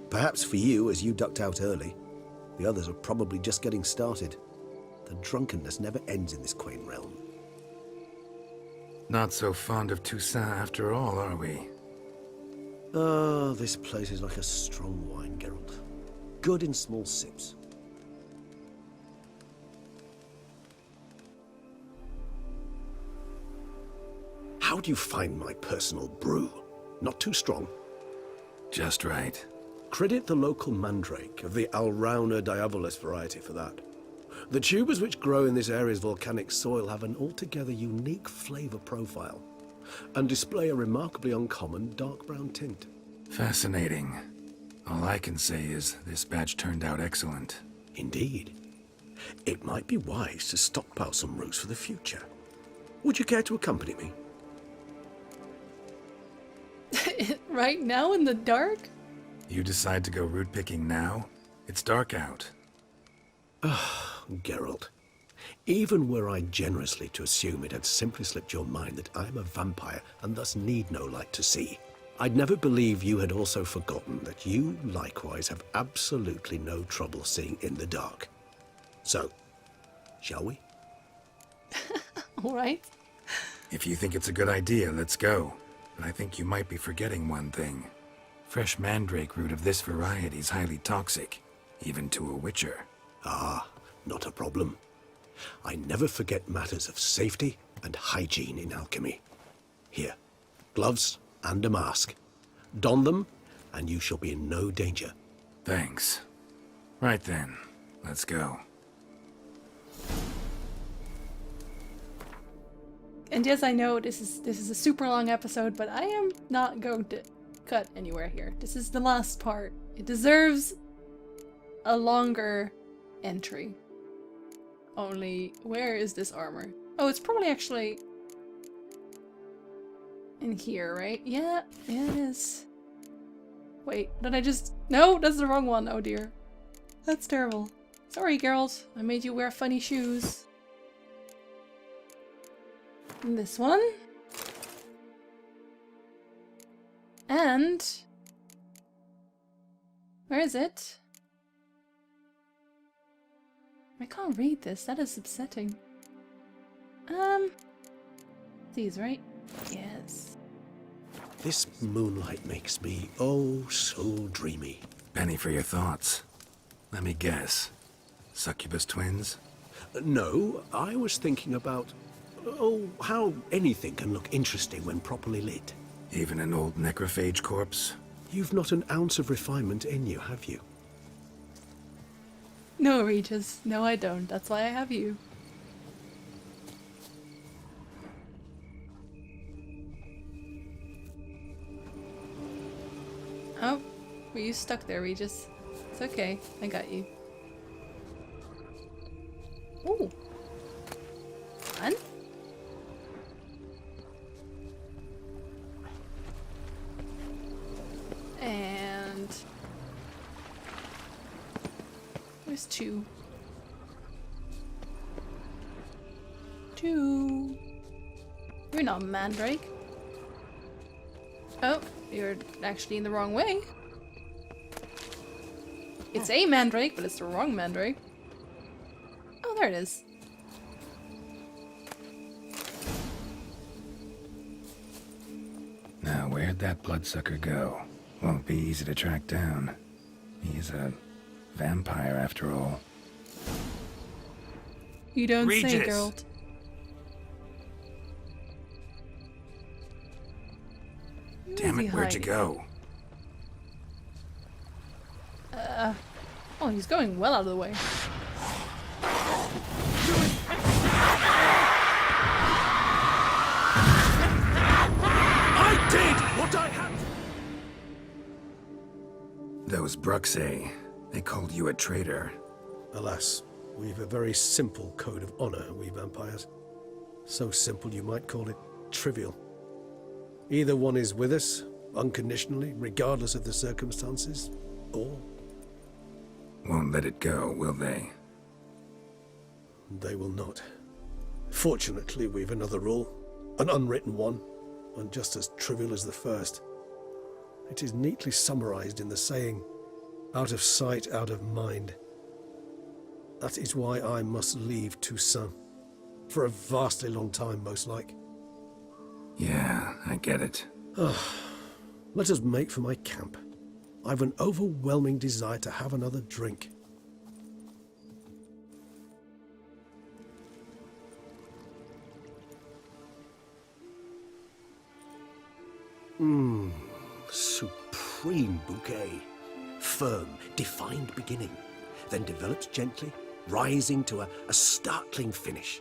[SPEAKER 3] Perhaps for you, as you ducked out early. The others are probably just getting started. The drunkenness never ends in this quaint realm.
[SPEAKER 2] Not so fond of Toussaint after all, are we?
[SPEAKER 3] Ah, this place is like a strong wine, Geralt. Good in small sips. How do you find my personal brew? Not too strong?
[SPEAKER 2] Just right.
[SPEAKER 3] Credit the local mandrake of the Alrauna diavolis variety for that. The tubers which grow in this area's volcanic soil have an altogether unique flavor profile and display a remarkably uncommon dark brown tint.
[SPEAKER 2] Fascinating. All I can say is this batch turned out excellent.
[SPEAKER 3] Indeed. It might be wise to stockpile some roots for the future. Would you care to accompany me?
[SPEAKER 1] Right now in the dark?
[SPEAKER 2] You decide to go root picking now? It's dark out.
[SPEAKER 3] Ah, Geralt. Even were I generously to assume it had simply slipped your mind that I am a vampire and thus need no light to see, I'd never believe you had also forgotten that you likewise have absolutely no trouble seeing in the dark. So, shall we?
[SPEAKER 1] All right.
[SPEAKER 2] If you think it's a good idea, let's go. But I think you might be forgetting one thing. Fresh mandrake root of this variety is highly toxic, even to a witcher.
[SPEAKER 3] Ah, not a problem. I never forget matters of safety and hygiene in alchemy. Here, gloves and a mask. Don them, and you shall be in no danger.
[SPEAKER 2] Thanks. Right then, let's go.
[SPEAKER 1] And yes, I know this is a super long episode, but I am not going to cut anywhere here. This is the last part. It deserves a longer entry. Only, where is this armor? Oh, it's probably actually in here, right? Yeah, it is. Wait, did I just... No, that's the wrong one. Oh dear. That's terrible. Sorry, Geralt. I made you wear funny shoes. And this one. And... where is it? I can't read this. That is upsetting. These, right? Yes.
[SPEAKER 3] This moonlight makes me, oh, so dreamy.
[SPEAKER 2] Penny for your thoughts. Let me guess. Succubus twins?
[SPEAKER 3] No, I was thinking about, oh, how anything can look interesting when properly lit.
[SPEAKER 2] Even an old necrophage corpse?
[SPEAKER 3] You've not an ounce of refinement in you, have you?
[SPEAKER 1] No, Regis. No, I don't. That's why I have you. Oh, were you stuck there, Regis? It's okay. I got you. Ooh. Fun. And... there's two. Two. You're not Mandrake. Oh, you're actually in the wrong way. It's a Mandrake, but it's the wrong Mandrake. Oh, there it is.
[SPEAKER 2] Now, where'd that bloodsucker go? Won't be easy to track down. He's a vampire, after all.
[SPEAKER 1] You don't
[SPEAKER 2] Regis.
[SPEAKER 1] say, Geralt.
[SPEAKER 2] Damn it, where'd you go?
[SPEAKER 1] Oh, he's going well out of the way.
[SPEAKER 3] I did what I had!
[SPEAKER 2] Those Bruxae, they called you a traitor.
[SPEAKER 3] Alas, we've a very simple code of honor, we vampires. So simple you might call it trivial. Either one is with us, unconditionally, regardless of the circumstances, or...
[SPEAKER 2] Won't let it go, will they?
[SPEAKER 3] they will not. Fortunately, we've another rule, an unwritten one, and just as trivial as the first. It is neatly summarized in the saying, out of sight, out of mind. That is why I must leave Toussaint. For a vastly long time, most like.
[SPEAKER 2] Yeah, I get it.
[SPEAKER 3] Let us make for my camp. I've an overwhelming desire to have another drink. Supreme bouquet. Firm, defined beginning, then develops gently, rising to a startling finish.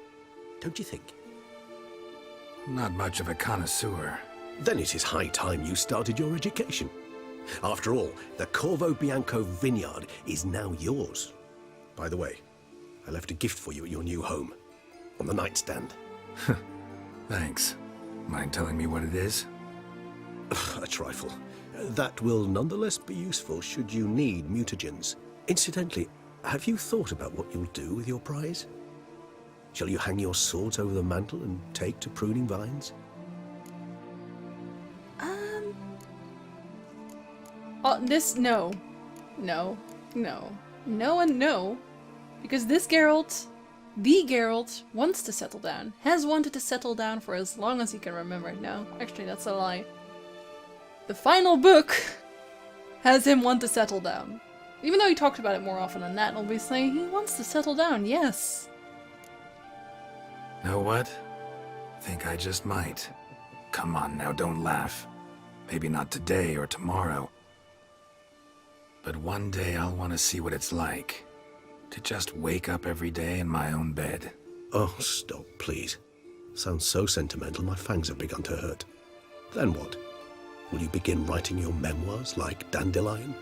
[SPEAKER 3] Don't you think?
[SPEAKER 2] Not much of a connoisseur.
[SPEAKER 3] Then it is high time you started your education. After all, the Corvo Bianco vineyard is now yours. By the way, I left a gift for you at your new home. On the nightstand.
[SPEAKER 2] Thanks. Mind telling me what it is?
[SPEAKER 3] A trifle. That will nonetheless be useful should you need mutagens. Incidentally, have you thought about what you'll do with your prize? Shall you hang your swords over the mantle and take to pruning vines?
[SPEAKER 1] Oh, no. No. And no. Because this Geralt, the Geralt, wants to settle down. Has wanted to settle down for as long as he can remember. No, actually that's a lie. The final book has him want to settle down. Even though he talked about it more often than that, obviously, he wants to settle down, yes.
[SPEAKER 2] Know what? Think I just might. Come on now, don't laugh. Maybe not today or tomorrow. But one day I'll want to see what it's like. To just wake up every day in my own bed.
[SPEAKER 3] Oh, stop, please. Sounds so sentimental, my fangs have begun to hurt. Then what? Will you begin writing your memoirs like Dandelion?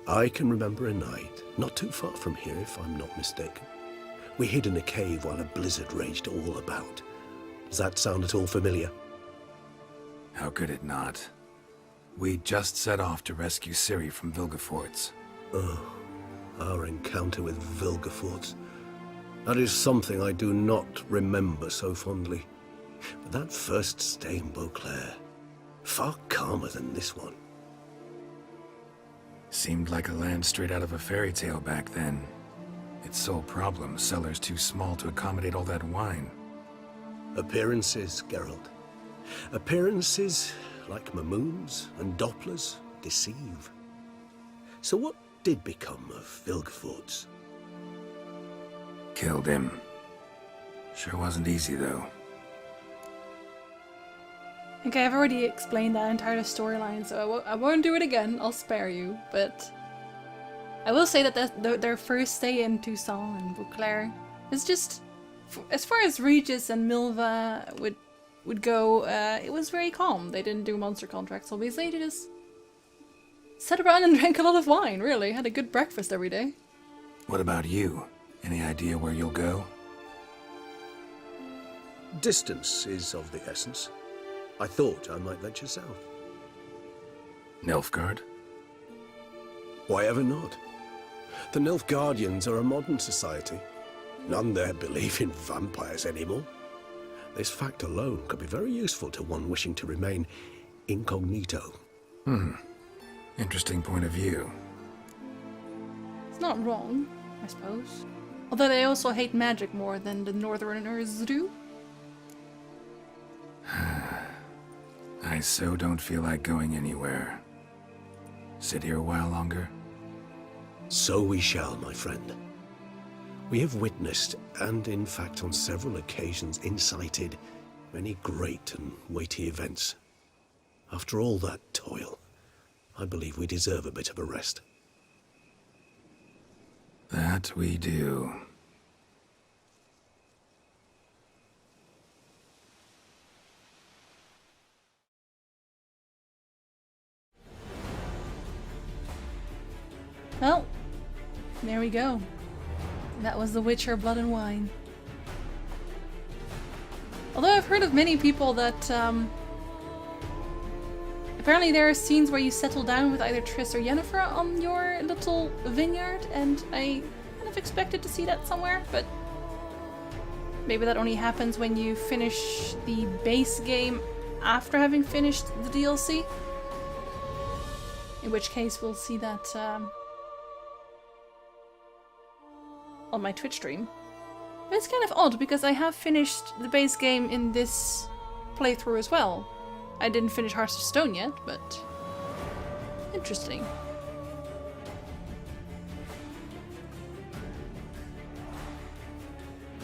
[SPEAKER 3] I can remember a night, not too far from here if I'm not mistaken. We hid in a cave while a blizzard raged all about. Does that sound at all familiar?
[SPEAKER 2] How could it not? We just set off to rescue Ciri from Vilgefortz.
[SPEAKER 3] Oh, our encounter with Vilgefortz. That is something I do not remember so fondly. But that first stay in Beauclair, far calmer than this one.
[SPEAKER 2] Seemed like a land straight out of a fairy tale back then. Its sole problem, cellars too small to accommodate all that wine.
[SPEAKER 3] Appearances, Geralt. Appearances, like Mamoons and Dopplers, deceive. So what did become of Vilgefortz?
[SPEAKER 2] Killed him. Sure wasn't easy, though.
[SPEAKER 1] Okay, I've already explained that entire storyline, so I won't do it again. I'll spare you, but I will say that their first stay in Toussaint and Beauclair is just, as far as Regis and Milva would go, it was very calm. They didn't do monster contracts, obviously. They just sat around and drank a lot of wine, really. Had a good breakfast every day.
[SPEAKER 2] What about you? Any idea where you'll go?
[SPEAKER 3] Distance is of the essence. I thought I might venture south.
[SPEAKER 2] Nilfgaard?
[SPEAKER 3] Why ever not? The Nilfgaardians are a modern society. None there believe in vampires anymore. This fact alone could be very useful to one wishing to remain incognito.
[SPEAKER 2] Interesting point of view.
[SPEAKER 1] It's not wrong, I suppose. Although they also hate magic more than the Northerners do.
[SPEAKER 2] I so don't feel like going anywhere. Sit here a while longer?
[SPEAKER 3] So we shall, my friend. We have witnessed, and in fact on several occasions incited, many great and weighty events. After all that toil, I believe we deserve a bit of a rest.
[SPEAKER 2] That we do.
[SPEAKER 1] Well, there we go. That was The Witcher Blood and Wine. Although I've heard of many people that, apparently there are scenes where you settle down with either Triss or Yennefer on your little vineyard, and I kind of expected to see that somewhere, but maybe that only happens when you finish the base game after having finished the DLC. In which case we'll see that on my Twitch stream. But it's kind of odd because I have finished the base game in this playthrough as well. I didn't finish Hearts of Stone yet, but interesting.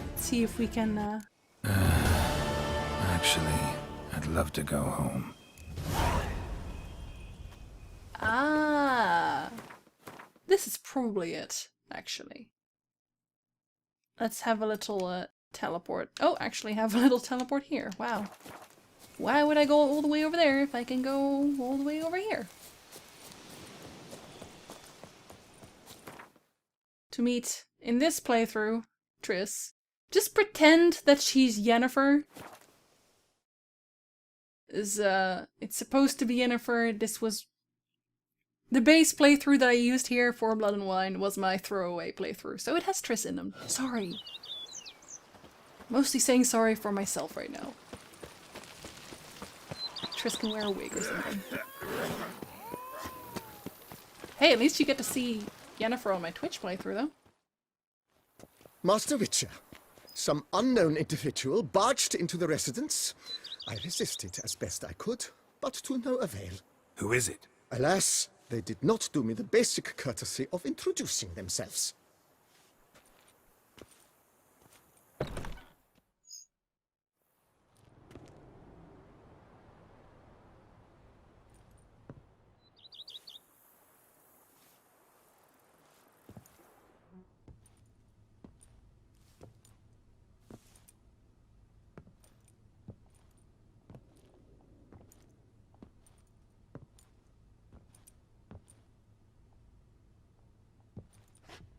[SPEAKER 1] Let's see if we can
[SPEAKER 2] Actually, I'd love to go home.
[SPEAKER 1] Ah, this is probably it, actually. Let's have a little teleport. Oh, actually have a little teleport here. Wow. Why would I go all the way over there if I can go all the way over here? To meet, in this playthrough, Triss. Just pretend that she's Yennefer. It's supposed to be Yennefer. This was the base playthrough that I used here for Blood and Wine was my throwaway playthrough, so it has Triss in them. Sorry. Mostly saying sorry for myself right now. Triss can wear a wig or something. Hey, at least you get to see Yennefer on my Twitch playthrough, though.
[SPEAKER 10] Master Witcher, some unknown individual barged into the residence. I resisted as best I could, but to no avail.
[SPEAKER 2] Who is it?
[SPEAKER 10] Alas, they did not do me the basic courtesy of introducing themselves.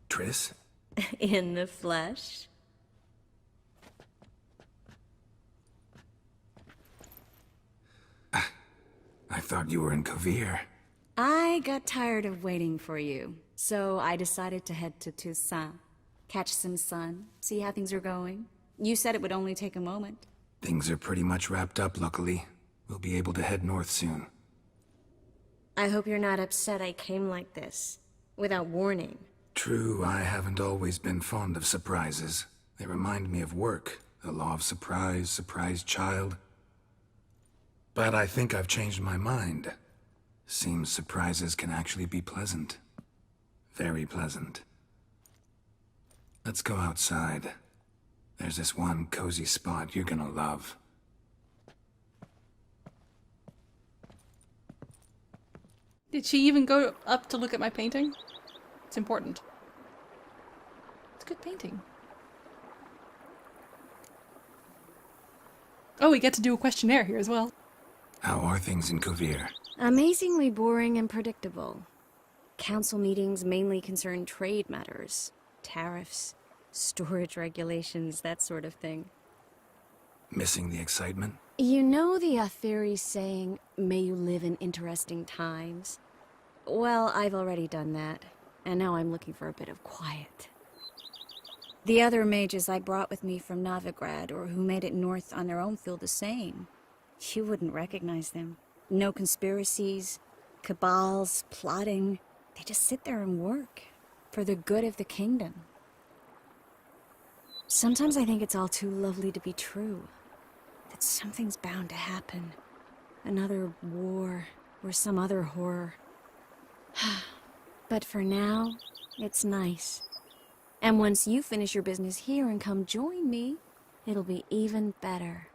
[SPEAKER 2] Triss?
[SPEAKER 19] In the flesh?
[SPEAKER 2] I thought you were in Kovir.
[SPEAKER 19] I got tired of waiting for you, so I decided to head to Toussaint. Catch some sun, see how things are going. You said it would only take a moment.
[SPEAKER 2] Things are pretty much wrapped up, luckily. We'll be able to head north soon.
[SPEAKER 19] I hope you're not upset I came like this, without warning.
[SPEAKER 2] True, I haven't always been fond of surprises. They remind me of work, the law of surprise, surprise child. But I think I've changed my mind. Seems surprises can actually be pleasant. Very pleasant. Let's go outside. There's this one cozy spot you're gonna love.
[SPEAKER 1] Did she even go up to look at my painting? It's important. It's a good painting. Oh, we get to do a questionnaire here as well.
[SPEAKER 2] How are things in Kovir?
[SPEAKER 19] Amazingly boring and predictable. Council meetings mainly concern trade matters, tariffs, storage regulations, that sort of thing.
[SPEAKER 2] Missing the excitement?
[SPEAKER 19] You know the Aetheri saying, may you live in interesting times? Well, I've already done that, and now I'm looking for a bit of quiet. The other mages I brought with me from Novigrad, or who made it north on their own, feel the same. You wouldn't recognize them. No conspiracies, cabals, plotting. They just sit there and work, for the good of the kingdom. Sometimes I think it's all too lovely to be true. That something's bound to happen. Another war, or some other horror. But for now, it's nice. And once you finish your business here and come join me, it'll be even better.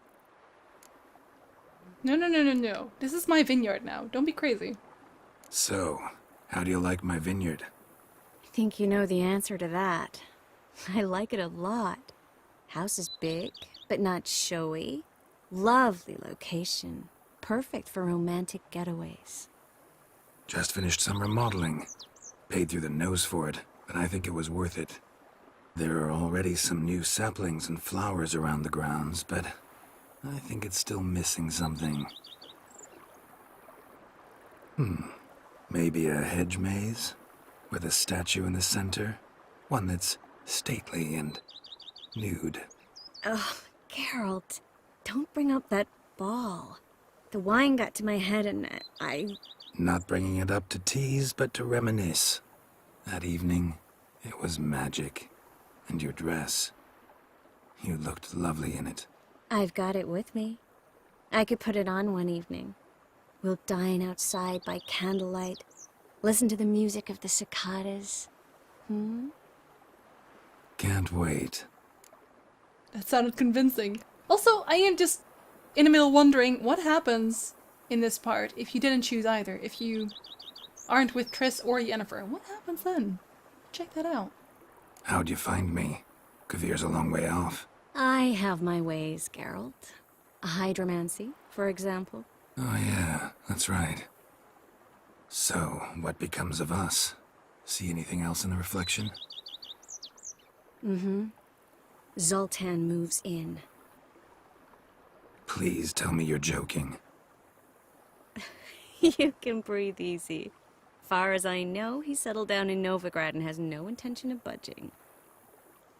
[SPEAKER 1] No. This is my vineyard now. Don't be crazy.
[SPEAKER 2] So, how do you like my vineyard?
[SPEAKER 19] I think you know the answer to that. I like it a lot. House is big, but not showy. Lovely location. Perfect for romantic getaways.
[SPEAKER 2] Just finished some remodeling. Paid through the nose for it, but I think it was worth it. There are already some new saplings and flowers around the grounds, but I think it's still missing something. Maybe a hedge maze? With a statue in the center? One that's stately and nude.
[SPEAKER 19] Ugh, Geralt, don't bring up that ball. The wine got to my head and I...
[SPEAKER 2] Not bringing it up to tease, but to reminisce. That evening, it was magic. And your dress. You looked lovely in it.
[SPEAKER 19] I've got it with me. I could put it on one evening. We'll dine outside by candlelight, listen to the music of the cicadas.
[SPEAKER 2] Can't wait.
[SPEAKER 1] That sounded convincing. Also, I am just in the middle wondering what happens in this part if you didn't choose either. If you aren't with Triss or Yennefer, what happens then? Check that out.
[SPEAKER 2] How'd you find me? Kvir's a long way off.
[SPEAKER 19] I have my ways, Geralt. Hydromancy, for example.
[SPEAKER 2] Oh yeah, that's right. So, what becomes of us? See anything else in the reflection?
[SPEAKER 19] Zoltan moves in.
[SPEAKER 2] Please tell me you're joking.
[SPEAKER 19] You can breathe easy. Far as I know, he settled down in Novigrad and has no intention of budging.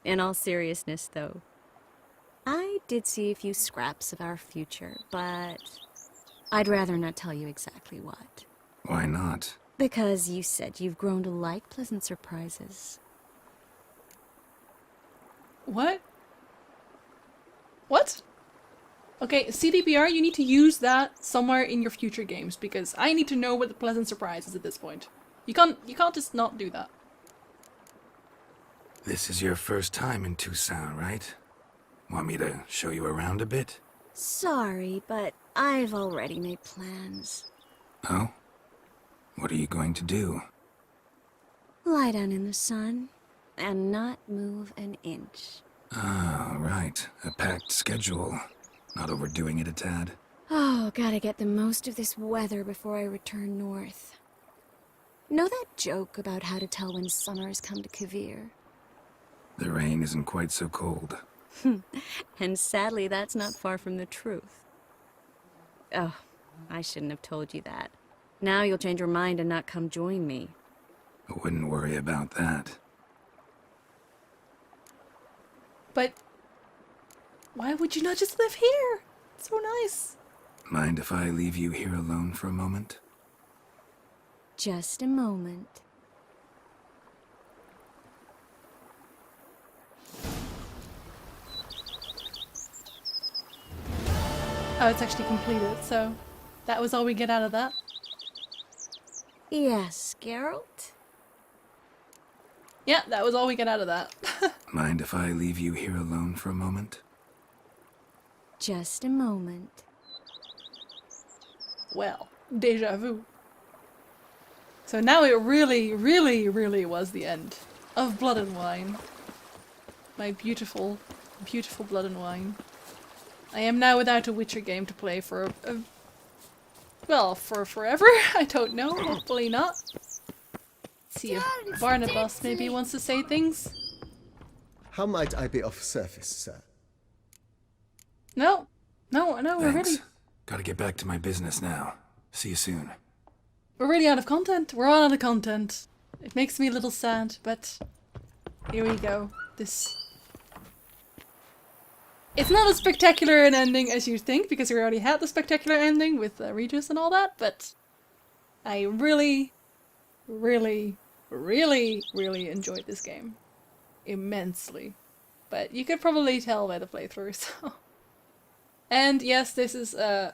[SPEAKER 19] In all seriousness, though, I did see a few scraps of our future, but I'd rather not tell you exactly what.
[SPEAKER 2] Why not?
[SPEAKER 19] Because you said you've grown to like pleasant surprises.
[SPEAKER 1] What? What? Okay, CDPR, you need to use that somewhere in your future games, because I need to know what the pleasant surprise is at this point. You can't just not do that.
[SPEAKER 2] This is your first time in Toussaint, right? Want me to show you around a bit?
[SPEAKER 19] Sorry, but I've already made plans.
[SPEAKER 2] Oh? What are you going to do?
[SPEAKER 19] Lie down in the sun and not move an inch.
[SPEAKER 2] Ah, right. A packed schedule. Not overdoing it a tad.
[SPEAKER 19] Oh, gotta get the most of this weather before I return north. Know that joke about how to tell when summer has come to Kvir?
[SPEAKER 2] The rain isn't quite so cold.
[SPEAKER 19] And sadly, that's not far from the truth. Oh, I shouldn't have told you that. Now you'll change your mind and not come join me.
[SPEAKER 2] I wouldn't worry about that.
[SPEAKER 1] But why would you not just live here? It's so nice.
[SPEAKER 2] Mind if I leave you here alone for a moment?
[SPEAKER 19] Just a moment.
[SPEAKER 1] Oh, it's actually completed, so that was all we get out of that.
[SPEAKER 19] Yes, Geralt?
[SPEAKER 1] Yeah, that was all we get out of that.
[SPEAKER 2] Mind if I leave you here alone for a moment?
[SPEAKER 19] Just a moment.
[SPEAKER 1] Well, déjà vu. So now it really, really, really was the end of Blood and Wine. My beautiful, beautiful Blood and Wine. I am now without a Witcher game to play for well, for forever? I don't know. Hopefully not. Let's see if Barnabas maybe wants to say things.
[SPEAKER 10] How might I be of service, sir?
[SPEAKER 1] No, we're
[SPEAKER 2] Thanks.
[SPEAKER 1] really...
[SPEAKER 2] Gotta get back to my business now. See you soon.
[SPEAKER 1] We're really out of content. We're all out of content. It makes me a little sad, but here we go. It's not as spectacular an ending as you think, because we already had the spectacular ending with Regis and all that, but I really, really, really, really enjoyed this game. Immensely. But you could probably tell by the playthrough, so... And yes, this is, let's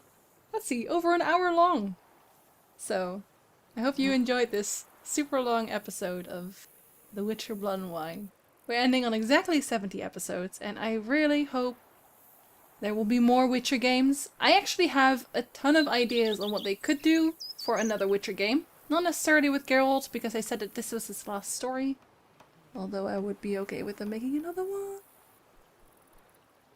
[SPEAKER 1] see, over an hour long. So, I hope you enjoyed this super long episode of The Witcher Blood and Wine. We're ending on exactly 70 episodes, and I really hope there will be more Witcher games. I actually have a ton of ideas on what they could do for another Witcher game. Not necessarily with Geralt, because I said that this was his last story. Although I would be okay with them making another one.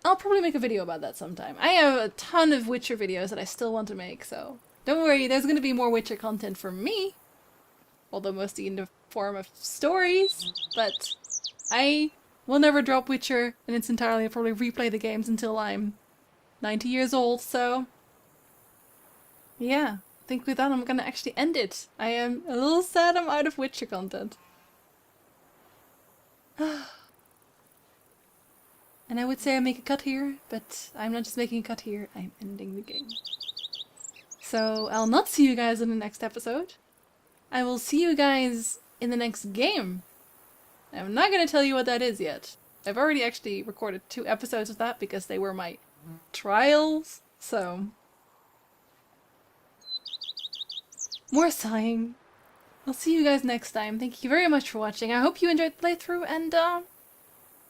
[SPEAKER 1] I'll probably make a video about that sometime. I have a ton of Witcher videos that I still want to make, so don't worry, there's going to be more Witcher content from me. Although mostly in the form of stories, but I will never drop Witcher in its entirety. I'll probably replay the games until I'm 90 years old, so yeah, I think with that I'm going to actually end it. I am a little sad I'm out of Witcher content. And I would say I make a cut here, but I'm not just making a cut here, I'm ending the game. So I'll not see you guys in the next episode. I will see you guys in the next game. I'm not going to tell you what that is yet. I've already actually recorded 2 episodes of that because they were my trials, so... More sighing. I'll see you guys next time. Thank you very much for watching. I hope you enjoyed the playthrough, and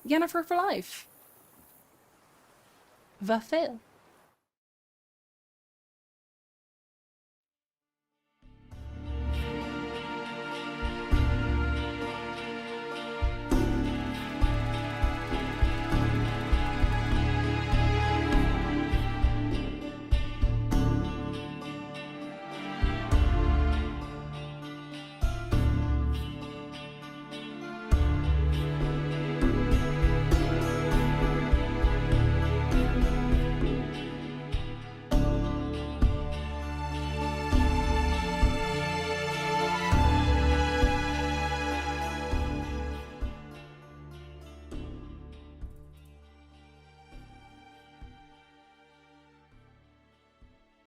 [SPEAKER 1] Yennefer for life. Vafail.